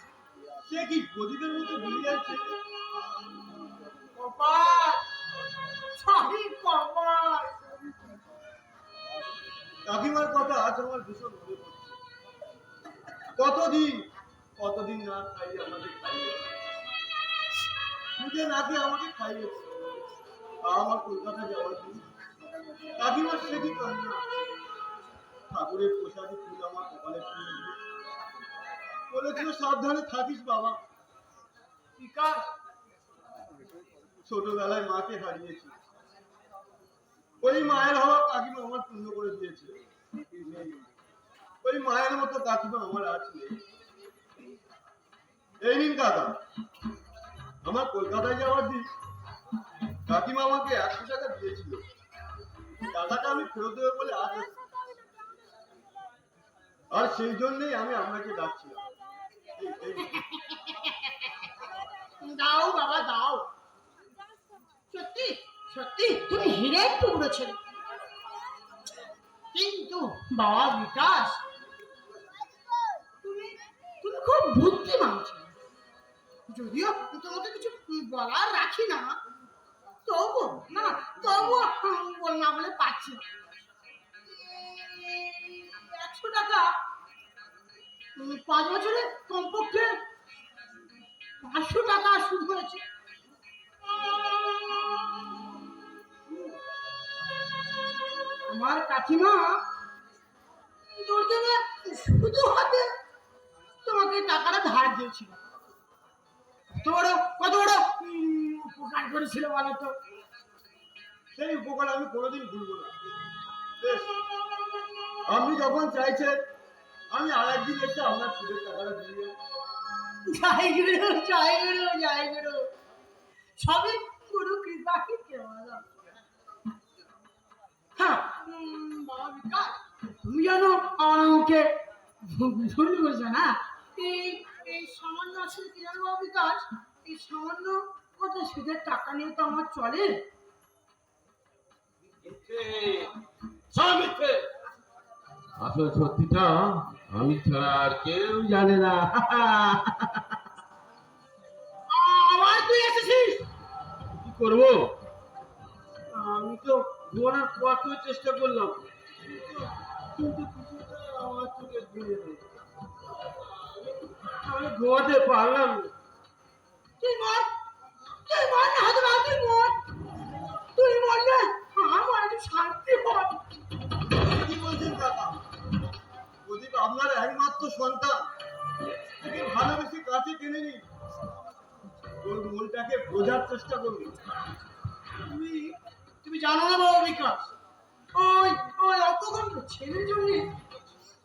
সে কি প্রদীপের মতো ভুলে যাচ্ছে?
কপাল, সবই কপাল।
কাকিমার কথা আজ আমার ভীষণ মনে পড়ছে। কতদিন না খাইয়ে আমাকে খাইয়েছে, নিজে না দিয়ে আমাকে খাইয়েছে। আমার কলকাতা যাওয়ার দিন কাকিমার সে কি কান্না। ঠাকুরের প্রসাদী ফুল আমার কপালে ফুলে দিয়ে বলেছিল, সাবধানে থাকিস বাবা।
বিকাশ,
ছোটবেলায় মাকে হারিয়েছি, ওই মায়ের হওয়া কাকিমা আমার পূর্ণ করে দিয়েছে। ওই মায়ের মতো কাকিমা আমার আছে। এই নিন কাকা, আমার কলকাতায় যাওয়ার দিন কাকিমা আমাকে 100 টাকা দিয়েছিল। টাকাটা আমি ফেরত দেবো বলে আজ আসছি। আর সেই জন্যই আমি আপনাকে ডাকছিলাম।
দাও বাবা দাও, সত্যি সত্যি তুমি হিরের টুকরো ছেলে। কিন্তু বাবা বিকাশ, তুমি তুমি খুব বুদ্ধিমান ছেলে। যদিও তোমাকে কিছু বলার রাখি না, তবু বল না বলে পাচ্ছি না। 100 টাকা 5 বছরে কমপক্ষে 500 টাকা সুদ হয়েছে। আমার কাকিমা তোর জন্য শুধু হাতে তোমাকে টাকাটা ধার দিয়েছিল। কত বড় উপকার করেছিল বলো তো।
সেই উপকার আমি কোনোদিন ভুলবো না। বেশ, আপনি যখন চাইছেন আমি আরেকদিন এসে আপনার সুদের টাকাটা দিয়ে
জয় গুরু জয় গুরু জয় গুরু, সবই গুরু কৃপা কি বলো। হ্যাঁ বাবা বিকাশ, তুমি জানো আমাকে ভুল বলছো না। এই সামান্য আসলে কি জানো বাবা বিকাশ, এই সামান্য কত সুদের টাকা নিয়ে তো আমার চলে।
আসলে সত্যিটা আমি ছাড়া আর কেউ জানে না।
আবার তুই এসেছিস?
কি করবো? আমি তো ঘুমানোর কত চেষ্টা করলাম, কিন্তু কিছুতেই আমার চোখে ঘুরে নেই। আমি ঘুমাতে পারলাম না।
তুই মর না হয়তো না, তুই মরলে আমার একটু শান্তি পাব।
কি বলছেন কাকা? প্রদীপ আপনার একমাত্র সন্তান, তাকে ভালোবেসে কাছে টেনে নিন, ওর মনটাকে বোঝার চেষ্টা করুন।
তুমি জানো না বাবা বিকাশ, ওই অপকর্ম ছেলের জন্য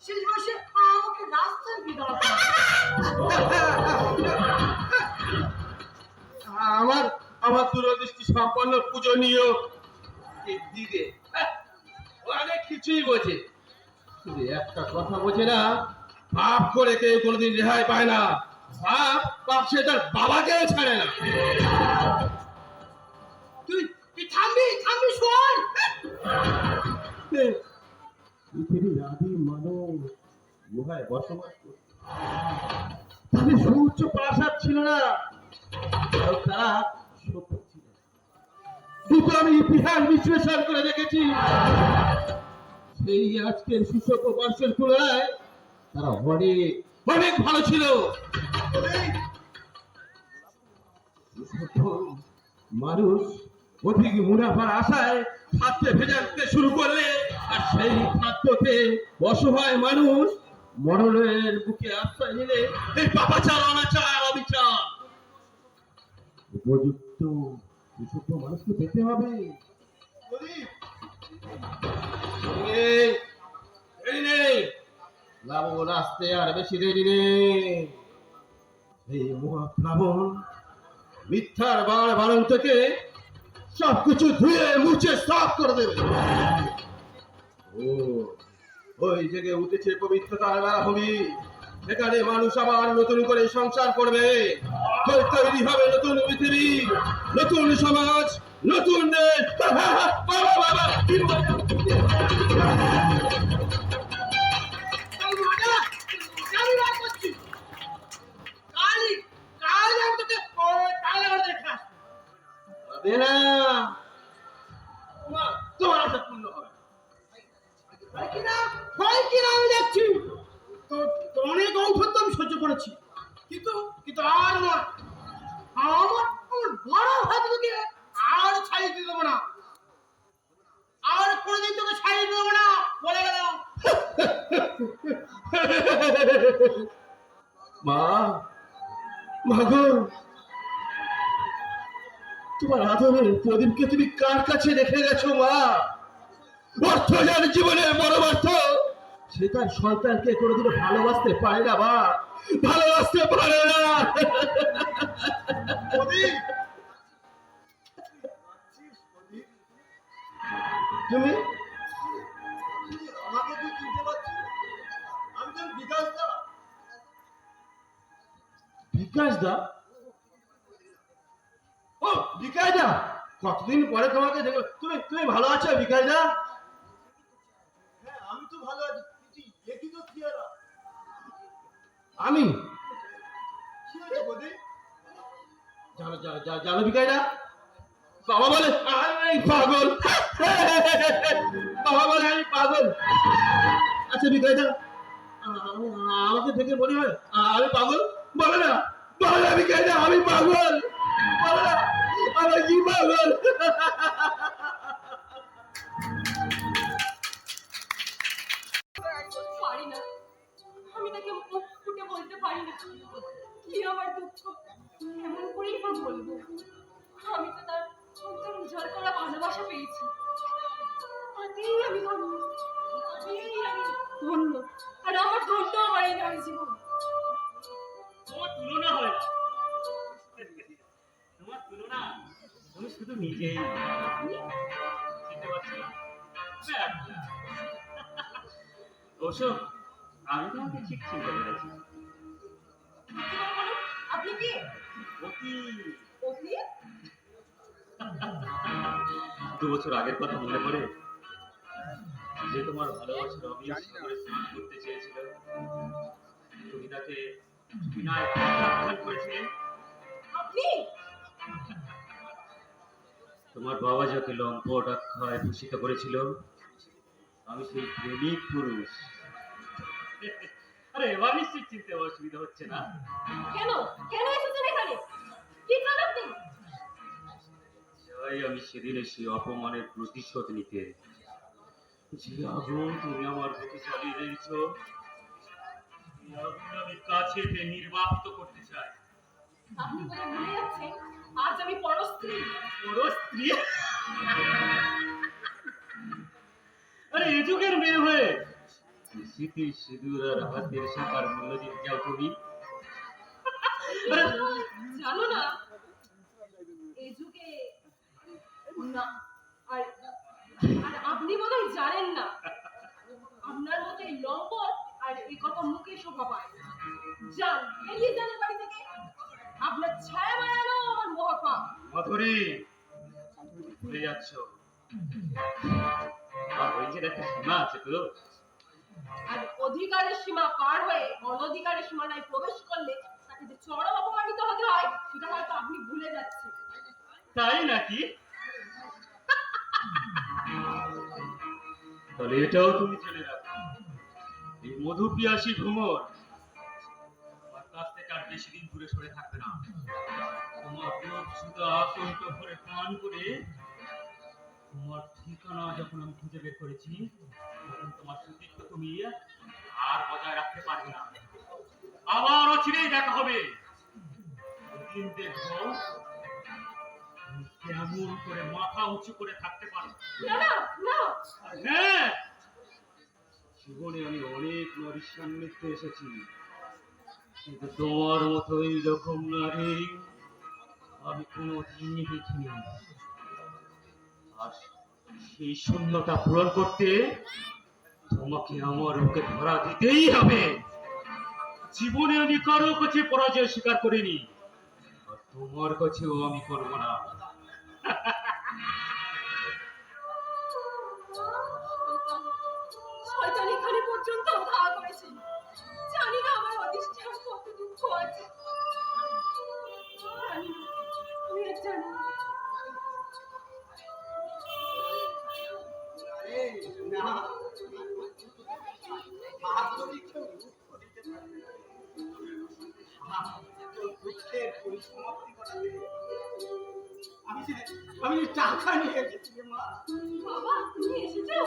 সেই বয়সে আমাকে রাস্তায় বিদায় করে।
আমার দূরদৃষ্টি সম্পন্ন পূজনীয় দিদি অনেক কিছুই বোঝে, শুধু একটা কথা বোঝে না, পাপ করে কেউ কোনোদিন রেহাই পায় না। পাপ সে তার বাবাকেও ছাড়ে না।
তুই থামবি শোন।
পৃথিবীর আদি মানব গুহায় বসবাস করত, তাদের সুউচ্চ প্রাসাদ ছিল না, তারা সত্য ছিল। কিন্তু আমি ইতিহাস বিশ্লেষণ করে দেখেছি, সেই আজকের সুশোভ বর্ষের তুলনায় তারা অনেক অনেক ভালো ছিল। মানুষ অধিক মুনাফার আশায় খাদ্যে ভেজাতে শুরু করলে, আর সেই খাদ্যতে অসহায় মানুষ মরণের বুকে আশ্রয় নিলে এই পাপাচার, অনাচার, অবিচার। উপযুক্ত বিশুদ্ধ মানুষকে পেতে হবে।
প্রদীপ,
এই, দেরি নেই, প্লাবন আসতে আর বেশি দেরি নেই। এই মহাপ্লাবন মিথ্যার বাড় বারণ থেকে সবকিছু ধুয়ে মুছে সাফ করে দেবে। ও, ওই জেগে উঠেছে পবিত্রতার বেলাভূমি, এখানে মানুষ আবার নতুন করে সংসার করবে। তৈরি হবে নতুন পৃথিবী, নতুন সমাজ, নতুন দেশ। বাবা, বাবা, কি বলে?
কাল রাজা, কাল রাত করছি। কালই আমি তোকে তাহলে দেখে আসবো।
হবে না, তোমার আশা পূর্ণ হবে।
হয় কিনা আমি দেখছি। তো অনেক ঔষধ তো আমি সহ্য করেছি, কিন্তু কিন্তু আর নয়। আমার বড় হাত তোকে আর ছাড়িয়ে দিতে দেবো না, আর কোনোদিন তোকে ছাড়িয়ে দেবো না, বলে গেলাম।
মা, মাগো, তোমার আদরের প্রদীপকে তুমি কার কাছে রেখে গেছো মা? অর্থ যার জীবনের বড় অর্থ, সে তার সন্তানকে কোনোদিনও ভালোবাসতে পারে না মা, ভালোবাসতে পারে না।
প্রদীপ,
তুমি
আমাকে তুই চিনতে পারছিস? আমি তো বিকাশ দা।
বিকাশ দা? ও বিকাশ দা, কতদিন পরে তোমাকে দেখো। তুমি তুমি ভালো আছো বিকাশ দা?
হ্যাঁ, আমি তো ভালো আছি। দেখি তো চেহারা।
আমি
কি হয়েছে প্রদীপ?
জানো বিকাশ দা, বাবা বলে আমি পাগল। বাবা বলে আমি পাগল। আচ্ছা বিকাশ দা, আমাকে দেখে মনে হয় আমি পাগল? বলে না, বলে না বিকাশ দা আমি পাগল। বলে না আমি কি পাগল?
পারি না, আমি তাকে মুখ ফুটে বলতে পারি না কি আমার দুঃখ। এমন করেই বা বলবো, আমি তো তার অন্তর উজাড় করা ভালোবাসা পেয়েছি। তাতেই আমি ধন্য, তাতেই আমি ধন্য। আর আমার ধন্য আমার এই নারী জীবন।
তোমার তুলনা হয় না, তোমার তুলনা তুমি শুধু নিজেই চিনতে পারছি না। অবশ্য আমি তোমাকে ঠিক চিনতে পেরেছি।
এবার বলুন, আপনি কি
অতি
অতি?
2 বছর আগের কথা মনে পড়ে, যে তোমার ভালোবাসার অবিশ্বাস করে স্নান করতে চেয়েছিল, তুমি তাকে বিনয় প্রত্যাখ্যান করেছিলে।
আপনি?
তোমার বাবা যাকে লম্পট আখ্যায় ভূষিত করেছিল, আমি সেই প্রেমিক পুরুষ। আরে এবার নিশ্চিত চিনতে অসুবিধা হচ্ছে না?
কেন কেন এসেছেন এখানে? কি চান আপনি?
চাই আমি সেদিন সেই অপমানের প্রতিশোধ নিতে। যে আগুন তুমি আমার বুকে জ্বালিয়ে দিয়েছ, সেই আগুন আমি কাছে পেয়ে নির্বাপিত করতে চাই।
আপনি বলে ভুলে যাচ্ছেন আজ আমি পরস্ত্রী।
বড় স্ত্রী? আরে এ যুগের মেয়ে হয়ে স্মৃতি সিঁদুর আর হাতের শাখার মূল্য দিতে চাও তুমি? আরে
জানো না, এই যুগে না। আর আর আপনি বোধহয় জানেন না, আপনার মতো এই লম্পট আর এই কথা মুখে শোভা পায় না। যান, বেরিয়ে যান এ বাড়ি থেকে। আপনার ছায়া বাড়ানো আমার মহাপাপ।
মাধুরী, ভুলে যাচ্ছ আর হয়েছে একটা সীমা আছে তো।
আর অধিকারের সীমা পার হয়ে অনধিকারের সীমানায় প্রবেশ করলে তাকে যে চরম অপমানিত হতে হয়, সেটা হয়তো আপনি ভুলে যাচ্ছেন।
তাই নাকি? তাহলে এটাও তুমি জেনে রাখো, এই মধু পিয়াসী ভ্রমর আমার কাছ থেকে আর বেশি দিন দূরে সরে থাকবে না। তোমার বিরোধ সুদা কণ্ঠ ভরে পান করে তোমার ঠিকানা যখন আমি খুঁজে বের করেছি, তখন তোমার সতীত্ব তুমি আর বজায় রাখতে পারবে না। আবার অচিরেই দেখা হবে। দিন দেখবো তুমি কেমন করে মাথা উঁচু করে থাকতে পারো।
না না না,
আর হ্যাঁ, জীবনে আমি অনেক নারীর সান্নিধ্যে এসেছি, কিন্তু তোমার মতো এইরকম নারী আমি কোনোদিনই দেখিনি। আর সেই শূন্যতা পূরণ করতে তোমাকে আমার ওকে ধরা দিতেই হবে। জীবনে আমি কারো কাছে পরাজয় স্বীকার করিনি, আর তোমার কাছেও আমি করব না।
শয়তান এখানে পর্যন্ত ধাওয়া করেছে। জানি না আমার অধিষ্ঠান কত দুঃখ আছে, জানি না, আমি আর জানি না।
আরে না, হাত ধরে কেউ দুঃখ দিতে পারে না। তোর দুঃখের পরিসমাপ্তি ঘটাতে আমি যে টাকা নিয়ে এসেছি রে মা।
বাবা, তুমি এসেছো?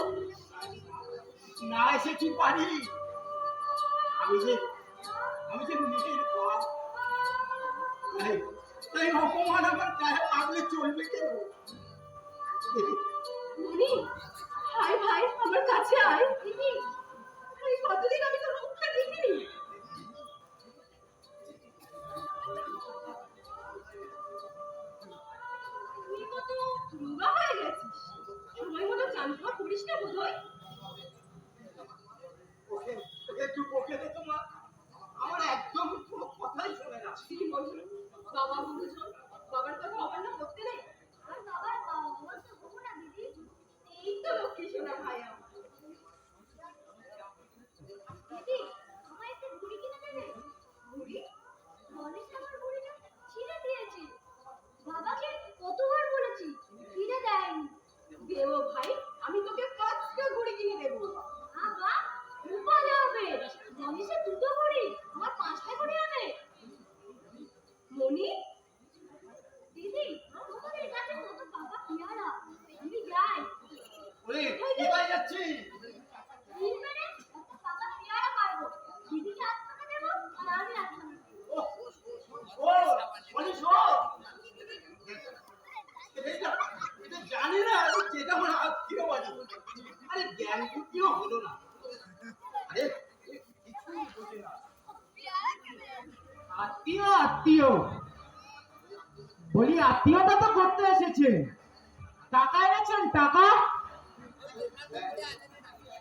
না এসে কি পারি? আমি যে নিজের বাপ, তাই অপমান আমার গায়ে লাগলে চলবে কেন?
মনি, হাই ভাই, আমার কাছে আয়। দিদি, এই কতদিন আমি তোর মুখটা দেখিনি। তুই কত রোগা হয়ে গেছিস, সময় মতো চান খাওয়া করিস না বোধহয়।
ওকে একটু বকে দে তো মা, আমার একদম কোনো কথাই শোনে না।
কি বলছো? বাবা বলেছো, বাবার কথা অমান্য করতে নেই। আর বাবার বাবা বলতে হবো না দিদি। এই তো লক্ষ্মী সোনা ভাই আমার। দিদি, আমায় একটা ঘুড়ি কিনে দেবে? ঘুড়ি? গণেশ আমার ঘুড়িটা ছিঁড়ে দিয়েছে। বাবাকে কতবার বলেছি, কিনে দেয়নি। দেবো ভাই, আমি তোকে 5টা ঘুড়ি কিনে দেবো। বাবা, রূপালি হবে। গণেশের 2টো ঘুড়ি, আমার 5টা ঘুড়ি হবে। মনি, দিদি, তোমাদের কাছে কত বাবা পিয়ারা। আমি যাই।
ওরে কোথায় যাচ্ছিস?
দিন মেরে কত বাবা পিয়ারা পারবো। দিদিকে 8 টাকা দেবো, আর আমি 8 টাকা দেবো।
ও বলিস ও, এটা জানি না যেটা আমার আত্মীয় বাড়ি। আরে জ্ঞান বুদ্ধিও হলো না। আরে কিছুই বোঝে না।
আত্মীয় আত্মীয় বলি, আত্মীয়তা তো করতে এসেছেন, টাকা এনেছেন? টাকা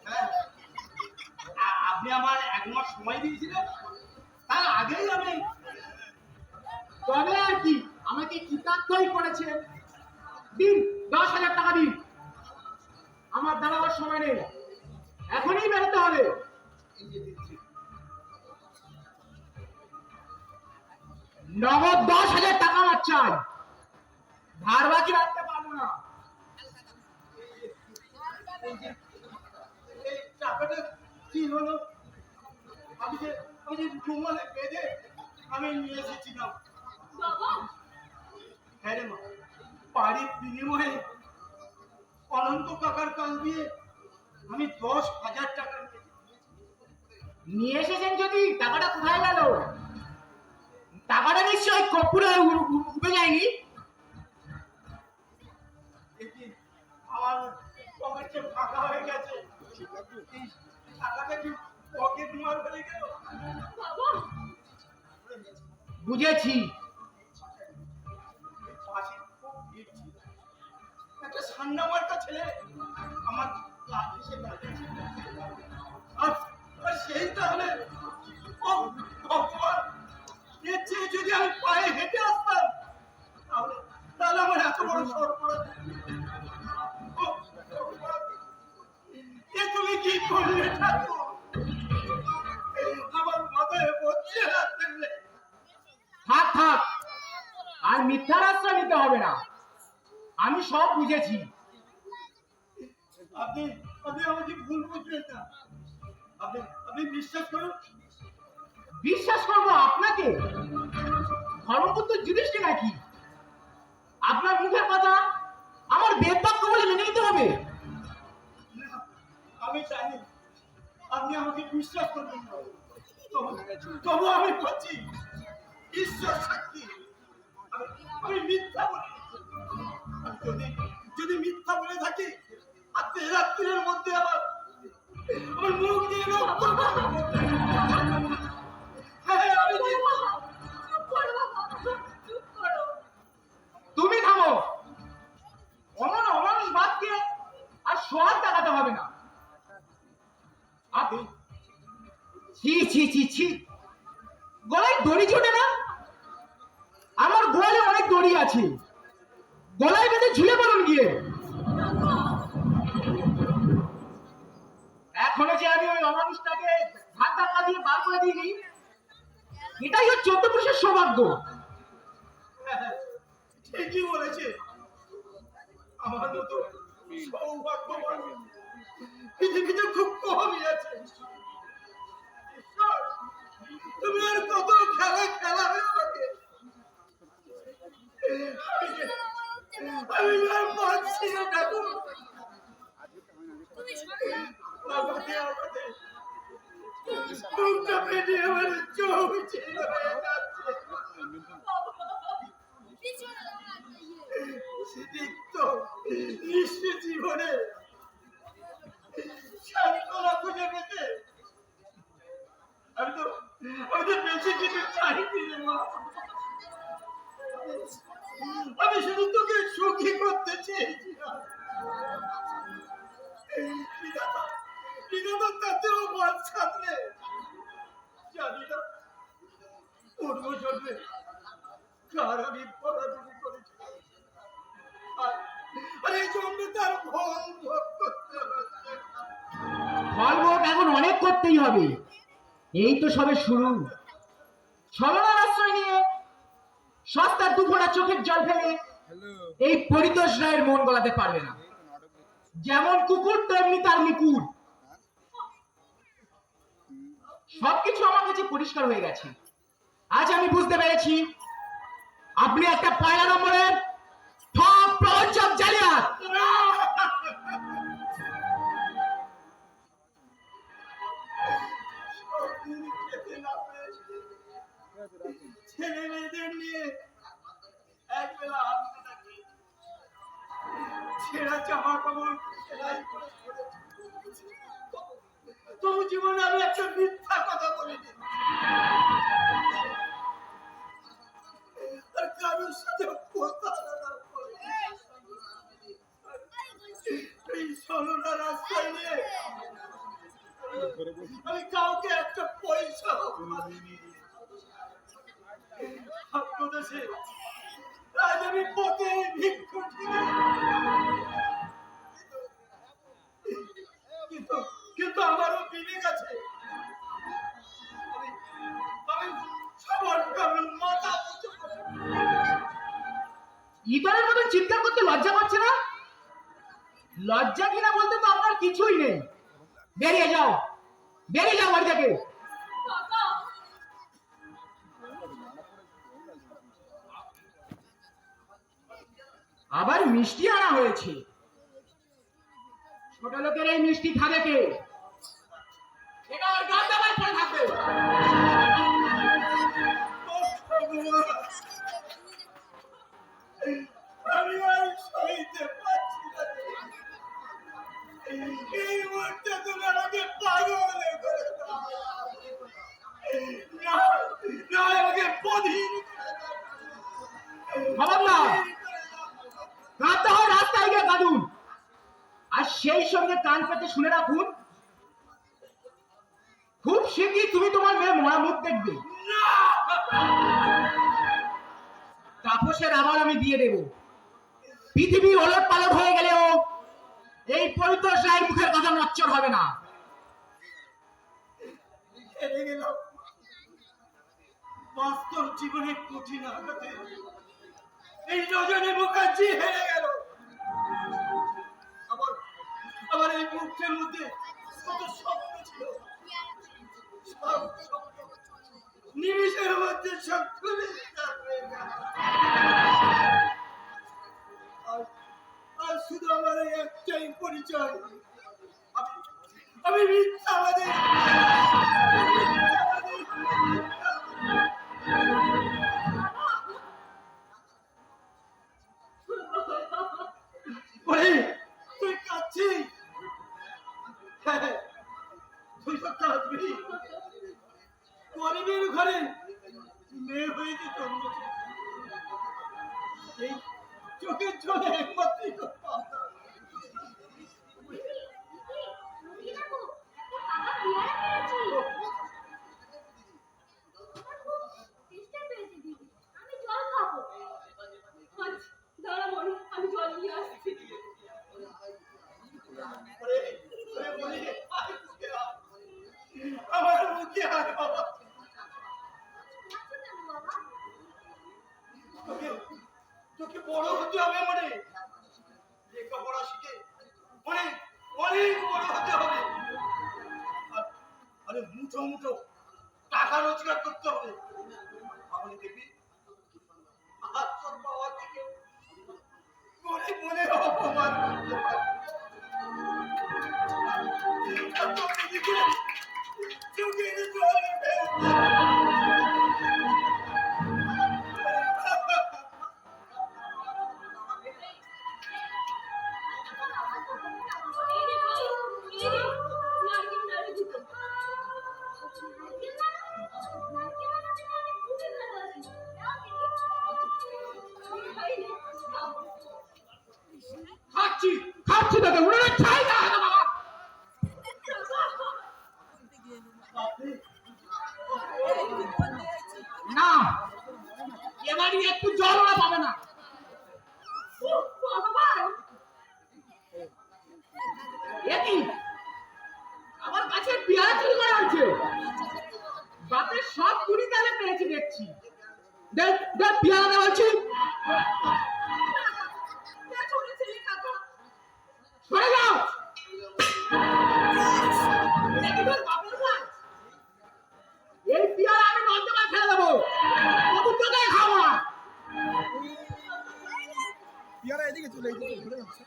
হ্যাঁ, আপনি আমার 1 মাস সময় দিয়েছিলেন, তার আগেই আমি
তবে আর কি, আমাকে কৃতার্থই করেছেন। দিন, 10,000 টাকা দিন। আমার দাঁড়াবার সময় নেই, এখনই বেরোতে হবে।
এই যে দিচ্ছি।
নগদ 10,000 টাকা আমার চাই, ধার বাকি রাখতে পারবো না।
এই টাকাটা কি হলো? আমি যে রুমালে বেঁধে আমি নিয়ে এসেছিলাম।
বাবা,
হ্যাঁ রে মা, বাড়ির বিনিময়ে অনন্ত কাকার কাল দিয়ে আমি 10,000 টাকা
নিয়ে এসেছেন যদি, টাকাটা কোথায় গেল? টাকাটা নিশ্চয়ই কর্পূরে উঠে যায়নি।
দেখি আমার পকেটে ফাঁকা হয়ে গেছে। এই টাকাটা কি পকেট মার হয়ে গেল?
বাবা,
বুঝেছি,
পাশে খুব ভিড় ছিল। একটা সান্না মার্কা ছেলে আমার ক্লাস এসে দাঁড়িয়েছে। আর সেই তাহলে ও ভগবান, এর চেয়ে যদি আমি পায়ে হেঁটে আসতাম, তাহলে আমার এত বড় সর্বনাশ। ও ভগবান, এ তুমি কি করলে ঠাকুর? আমার মাথায় বসে হাত দিলে।
থাক থাক, আর মিথ্যার আশ্রয় নিতে হবে না, আমি সব বুঝেছি।
আপনি আপনি আমাকে ভুল বুঝবেন না। আপনি আপনি বিশ্বাস করুন।
বিশ্বাস করবো আপনাকে? ধর্মপুত্র যুধিষ্ঠির নাকি? আপনার মুখের কথা আমার বেদ বাক্য বলে মেনে নিতে হবে?
না, আমি জানি আপনি আমাকে বিশ্বাস করবেন না। তবু আমি বলছি, ঈশ্বর সাক্ষী, আমি মিথ্যা বলি। যদি যদি মিথ্যা বলে থাকি, আজকে রাত্রির মধ্যে আমার মুখ দিয়ে রক্ত বেরোবে। হ্যাঁ, আমি মিথ্যা।
চুপ করো বাবা, চুপ করো।
তুমি থামো। অমন অমানুষ বাদকে আর সোয়াদ দেখাতে হবে না। আপনি ছি ছি ছি ছি, গলায় দড়ি ছোটে না? আমার গোয়ালে অনেক দড়ি আছে, গলায় বেঁধে ঝুলে পড়ুন গিয়ে। এখনো যে আমি ওই অমানুষটাকে হাত ধাক্কা দিয়ে বার করে দিইনি, এটাই হচ্ছে 14 পুরুষের সৌভাগ্য।
ঠিকই বলেছে। আমার মতো সৌভাগ্যবান পৃথিবীতে খুব কমই আছে। ঈশ্বর, তুমি আর কত খেলা খেলাবে আমাকে? আমি আর পারছি না ঠাকুর। আমাকে আমাকে মুখটা পেটে আমার চোখ ছিল হয়ে যাচ্ছে। সিদ্দিক্ত নিশ্চিত জীবনে সান্ত্বনা খুঁজে পেতে আমি তো বেশি কিছু চাইনি রে মা। আমি শুধু তোকে সুখী করতে চেয়েছিলাম। বিধাতা তাতেও বাদ ছাড়লে জানি না পূর্ব জন্মে কার আমি পড়াশুনি করেছিলাম, আর এই জন্মে তার ফল ভোগ করতে হচ্ছে।
ফল ভোগ এখন অনেক করতেই হবে, এই তো সবে শুরু। ছলনার আশ্রয় নিয়ে সস্তার দুফোঁটা চোখের জল ফেলে এই পরিতোষ রায়ের মন গলাতে পারবে না। যেমন কুকুর তেমনি তার নিকুর। সবকিছু আমার কাছে পরিষ্কার হয়ে গেছে। আজ আমি বুঝতে পেরেছি আপনি একটা 1 নম্বরের ঠক প্রবঞ্চক জালিয়াত।
সবদিন খেতে না পেয়ে ছেলে মেয়েদের নিয়ে একবেলা আসতে থাকি, ছেঁড়া জামা কাপড় সেলাই করে পরেছি। তবু জীবনে আমি একটা মিথ্যা কথা বলিনি, আর কারোর সাথে প্রতারণা করিনি। এই ছলনার রাস্তায় নিয়ে আমি কাউকে একটা পয়সা আপনাদেশে আজ আমি পথে ভিক্ষু ঠিক, কিন্তু আমারও বিবেক আছে। আমি সবার কারণ মাথা উঁচু করে
ইতরের মতো চিৎকার করতে লজ্জা করছে না? লজ্জা কিনা বলতে তো আপনার কিছুই নেই। বেরিয়ে যাও, বেরিয়ে যাও বাড়ি থেকে।
বাবা,
আবার মিষ্টি আনা হয়েছে। ছোট লোকের এই মিষ্টি খাবে কে? এটা ওর গাল দাবায় পড়ে থাকবে।
আমি আর সইতে পারছি না। এই মুহূর্তে তুমি আমাকে পাগল করে দাও। না, না, আমাকে বধির করে দাও।
খবরদার, কাঁদতে হয় রাস্তায় গিয়ে কাঁদুন। আর সেই সঙ্গে কান পেতে শুনে রাখুন, খুব শীঘ্রই তুমি তোমার মেয়ের মরা মুখ দেখবে। তাপসের আবার আমি বিয়ে দেব। পৃথিবী ওলট পালট হয়ে গেলেও এই পরিতোষ রায়ের মুখের কথা নচ্চর হবে না।
হেরে গেলাম বাস্তব জীবনে কঠিন আঘাতে। এই রজনী মুখার্জি হেরে গেল। আবার আবার এই মুখের মধ্যে কত স্বপ্ন ছিল, সব স্বপ্ন নিমিষের মধ্যে সব করে আর শুধু আমার এই একটাই পরিচয়, আমি মিথ্যাবাদী। ওরে, তুই কাঁদছিস? হ্যাঁ, তুই তো কাঁদবি। গরিবের ঘরে মেয়ে হয়েছে জন্মেছে, এই চোখের জলে একমাত্রই কথা।
দাঁড়া মনে, আমি জল নিয়ে আসছি।
ওরে, ওরে বলি, আয় মুখে আয়। আমার মুখে আয় বাবা। তোকে তোকে বড় হতে হবে মনে, লেখাপড়া শিখে অনেক অনেক বড় হতে হবে। আরে মুঠো মুঠো টাকা রোজগার করতে হবে, তাহলে দেখবি আর তোর বাবা থেকে মনে মনে অপমান করতে পারবি। আর তোকে দেখে চোখের জল ফেলতে
খাচ্ছি খাচ্ছি তোকে উড়ে ছাই না বাবা। না, এবারই একটু জল ওরা পাবে না। একই আমার কাছে পেয়ারা চুরি করা হয়েছে, বাপের সব কুড়ি তালে পেয়েছি দেখছি। দেখ দেখ পেয়ারা দেওয়া হচ্ছে, সরে যাও। এটা কি তোর বাপের কাজ? এই পেয়ারা আমি নর্দমায় ফেলে দেবো, তোকে খাবো না।
পেয়ারা এদিকে চলে এদিকে ঘুরে যাচ্ছে।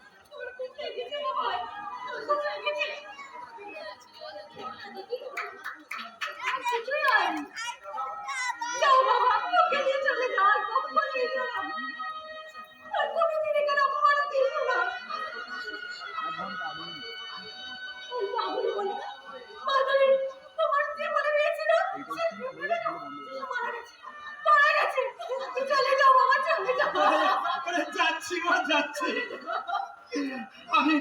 ওরে যাচ্ছি মা, যাচ্ছি, আমি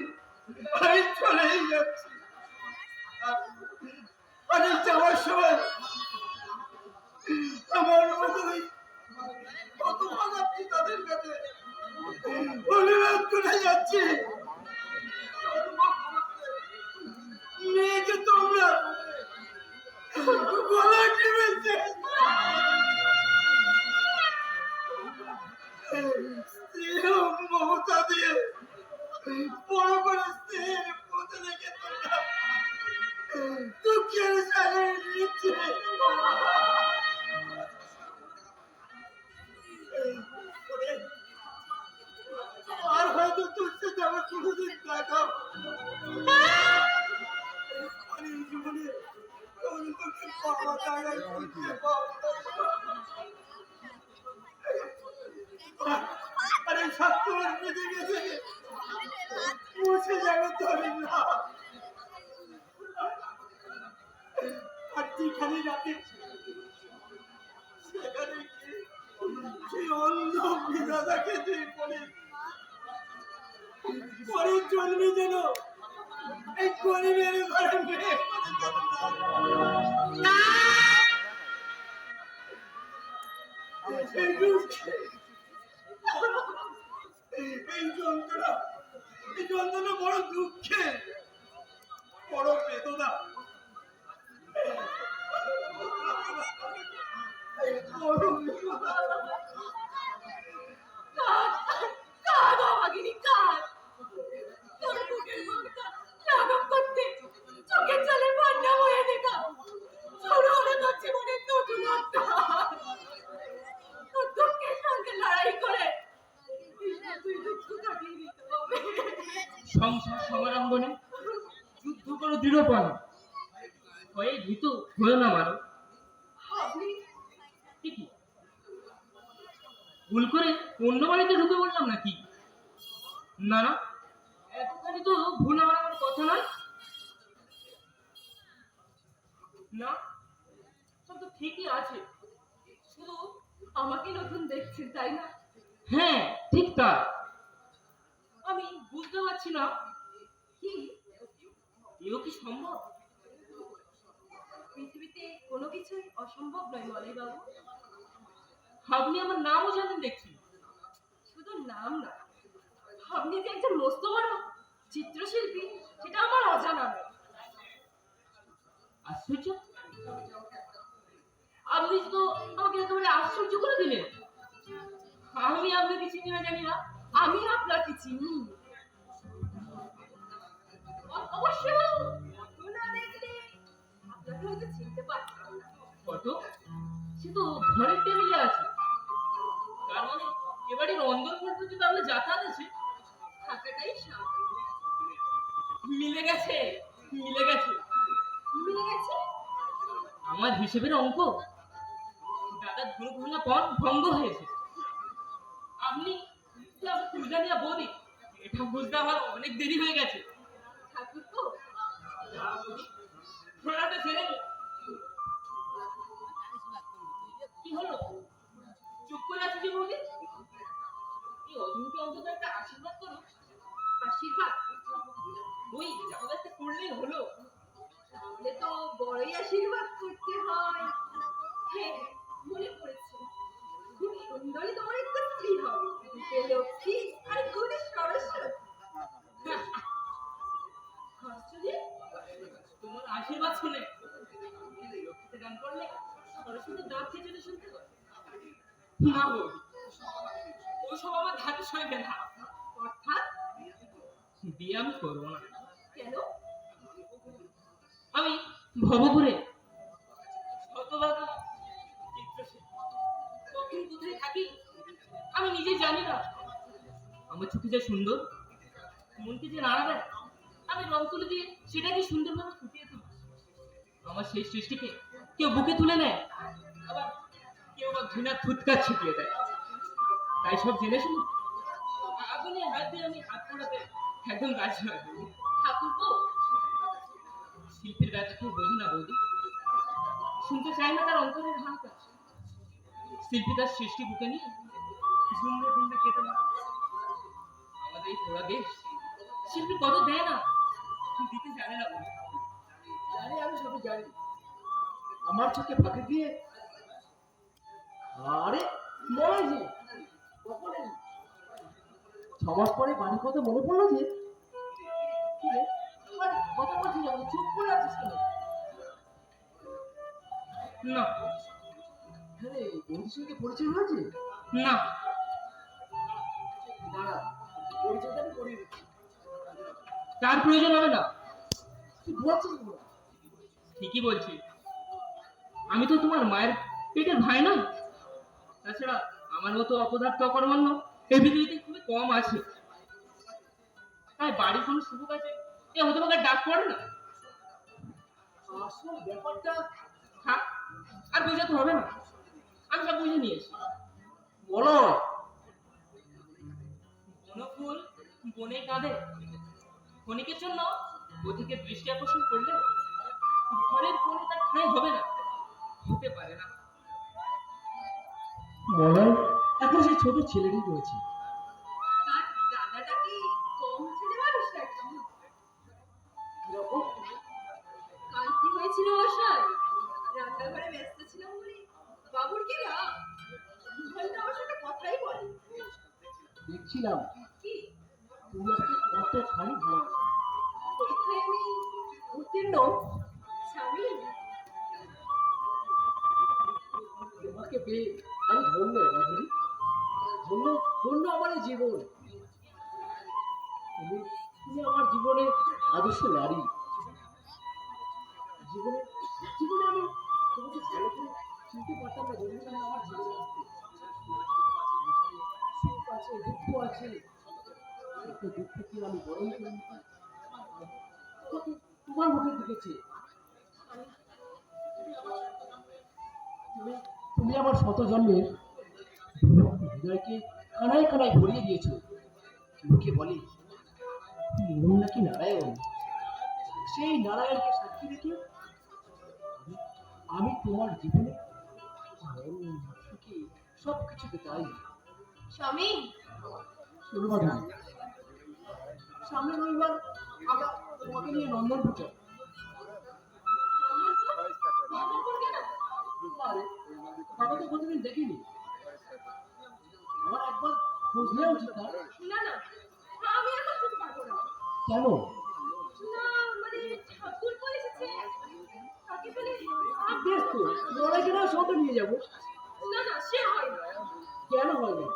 আমি চলেই যাচ্ছি। আমি যাওয়ার সময় আমার মতোই কত ভাঙা পিতাদের কাছে অনুরোধ করে যাচ্ছি, মেয়েকে তোমরা গলা টিপেছে, স্নেহ মমতা দিয়ে বড় করে স্নেহের পথে রেখে তোমরা দুঃখের সাথে নিচ্ছে। আর হয়তো তোর সাথে আমার কোনোদিন দেখা আমি জীবনে তোকে পাওয়া জায়গায় খুঁজতে পাবো। আরে সত্যবার বেঁধে গেছে, মুছে যাবে তোর না। আর যেখানে রাতে সেখানে সেই অন্ধ বিধাতাকে তুই পরে জন্মে যেন এই গরিবের ঘরে মেয়ে এই যন্ত্রণা বড় দুঃখে, বড় বেদনা, বড় বেদনা।
কাঁদ, কাঁদ, অভাগিনী, কাঁদ। তোর বুকের মনটা
অঙ্গনে যুদ্ধ করো দৃঢ়পণে, ভয়ে ভীত হয়েও না মারো।
আপনি
ঠিকই, ভুল করে অন্য বাড়িতে ঢুকে বললাম নাকি? না না, এতখানি তো ভুল আমার কথা নয়। না, সব তো ঠিকই আছে।
শুধু আমাকে নতুন দেখছেন তাই না?
হ্যাঁ, ঠিক তা। আমি বুঝতে পারছি না,
কি
এও কি সম্ভব?
পৃথিবীতে কোনো কিছুই অসম্ভব নয় মলয় বাবু।
আপনি আমার নামও জানেন দেখছি।
শুধু নাম না, আপনি যে একজন মস্ত বড় চিত্রশিল্পী সেটা আমার অজানা নয়।
আশ্চর্য, আপনি তো আমাকে একেবারে আশ্চর্য করে দিলেন। আমি আপনাকে চিনি না জানি না।
আমি আপনাকে চিনি, অবশ্য ফটো না দেখলে আপনাকে হয়তো চিনতে পারতাম না।
ফটো সে তো ঘরের টেবিলে আছে। তার মানে এবারে অন্দর পর্যন্ত আপনার যাতায়াত আছে।
থাকাটাই স্বাভাবিক।
মিলে গেছে, মিলে গেছে।
মিলে গেছে।
আমার হিসেবের অঙ্ক দাদা ধুলো ভাঙা পণ ভঙ্গ হয়েছে। আপনি যে আমার ফুলদানিয়া বৌদি, এটা বুঝতে আমার অনেক দেরি হয়ে গেছে।
ঠাকুর তো
ঘোড়াটা ছেড়ে দে। কি হলো, চুপ করে আছি যে বৌদি? এই অধমকে অন্তত একটা আশীর্বাদ করো।
আশীর্বাদ
ওই জামাতে করলেই হলো।
তাহলে তো বড়ই আশীর্বাদ করতে হয়। হ্যাঁ, মনে পড়েছে, খুব সুন্দরী তোমার একটা স্ত্রী হবে, রূপে লক্ষ্মী আর গুণে সরস্বতী। হাসছো যে?
তোমার আশীর্বাদ শুনে লক্ষ্মীতে গান করলে সরস্বতীর দাঁত খেয়ে শুনতে পারে না বৌদি, ওসব আমার ধাতু সইবে না।
অর্থাৎ
বিয়ে আমি করবো না।
কেন?
আমি ভবঘুরে শতভাগা চিত্রশিল্পী, কখন কোথায় থাকি আমি নিজে জানি না। আমার চোখে যে সুন্দর, মনকে যে নাড়া দেয়, আমি রং তুলে দিয়ে সেটাকে সুন্দরভাবে ফুটিয়ে তুলি। আমার সেই সৃষ্টিকে কেউ বুকে তুলে নেয়, আবার কেউ বা ঘৃণা থুতকার ছিটিয়ে দেয়। তাই সব জেনে শুনে আগুনে হাত দিয়ে আমি হাত পোড়াতে একদম রাজি নয়।
ঠাকুর তো
শিল্পীর ব্যথা কেউ বোঝে না বৌদি, শুনতে চায় না তার অন্তরের হালকা। শিল্পী তার সৃষ্টি বুকে নিয়ে ঝুমড়ে ঝুমড়ে কেটে না। আমাদের এই পোড়া দেশ শিল্পী কত দেয় না, দিতে জানে না বৌদি।
জানি, আমি সবই জানি। আমার চোখে ফাঁকি দিয়ে আরে মনে যে কখন এলি? 6 মাস পরে বাড়ির কথা মনে পড়লো যে? কি রে, আর কথা বলছি যখন চুপ করে আছিস কেন?
না
হ্যাঁ রে, বন্ধুর সঙ্গে পরিচয় হয়েছে?
না,
দাঁড়া, পরিচয়টা আমি করিয়ে দিচ্ছি।
তার প্রয়োজন হবে না।
তুই ঘুমাচ্ছিস না?
ঠিকই বলছি, আমি তো তোমার মায়ের পেটের ভাই নই। তাছাড়া আমার মতো অপদার্থ অকর্মণ্য এই পৃথিবীতে খুবই কম আছে। তাই বাড়ির কোনো শুভ কাজে এ হতে পারে ডাক পড়ে না।
আসল ব্যাপারটা
থাক, আর বোঝাতে হবে না, আমি সব বুঝে নিয়েছি।
বলো।
বনফুল বনে কাঁদে, ক্ষণিকের জন্য ওদিকে দৃষ্টি আকর্ষণ করলে ঘরের কোণে তার ঠাঁই হবে না, হতে পারে না।
মলয় এখন সেই ছোট ছেলেটি রয়েছে।
তার দাদাটা কি কম ছেলে মানুষ নাকি?
কিরকম?
কাল কি হয়েছিল মশাই? রান্নাঘরে ব্যস্ত ছিলাম বলে বাবুর কি রাগ? 2 ঘন্টা আমার সাথে কথাই বলে।
দেখছিলাম
কি
তুমি আজকে কতখানি ভালো।
পরীক্ষায় আমি উত্তীর্ণ স্বামী।
তোমাকে পেয়ে আমি ধন্য মাধুরী, ধন্য ধন্য আমার এই জীবন। তুমি তুমি আমার জীবনের আদর্শ নারী। জীবনে জীবনে আমি তোমাকে ভালো করে চিনতে পারতাম না যদি না আমার জীবনে আসতে। সুখ আছে, দুঃখ আছে, একটা দুঃখকে আমি বরণ করে নিতাম। তোকে তোমার মুখে দেখেছি। তুমি আমার শত জন্মের হৃদয়কে কানায় কানায় ভরিয়ে দিয়েছো। লোকে বলে মন নাকি নারায়ণ, সেই নারায়ণকে সাক্ষী রেখে আমি তোমার জীবনে সব কিছুতে তাই।
স্বামী,
শোনো মাধবী, সামনে রবিবার আমরা তোমাকে নিয়ে নন্দন পুজো। আরে বাবা তো কোনোদিন দেখিনি, আমার একবার খোঁজ নেওয়া উচিত না?
না না, আমি এখন যেতে পারবো না।
কেন?
না মানে ঠাকুর এসেছে, তাকে বলে
বেশ তো, লড়াইকে না সঙ্গে নিয়ে যাবো।
না না, সে হয় না।
কেন হয় না?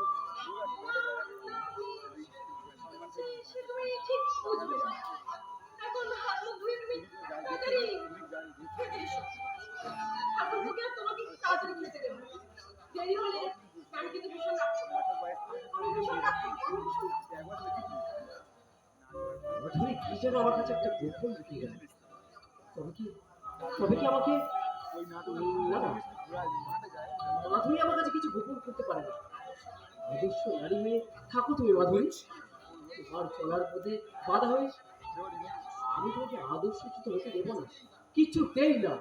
সে তুমি ঠিক বুঝবে না। এখন হাত মুখ ধুয়ে তুমি তাড়াতাড়ি খেতে এসো। ঠাকুরকে আর তোমাকে তাড়াতাড়ি খেতে দেবো। দেরি হলে আমি কিন্তু ভীষণ রাগ করবো। আমি ভীষণ রাগ করবো, আমি ভীষণ রাগ করবো।
মাধুরী কি যেন আমার কাছে একটা গোপন লুকিয়ে গেল। তবে কি আমাকে না না, মাধুরী আমার কাছে কিছু গোপন করতে পারে না। আদর্শ নারী হয়ে থাকো তুমি মাধুরী, তোমার চলার পথে বাধা হয়ে আমি তোমাকে আদর্শচ্যুত হতে দেবো না, কিছুতেই না।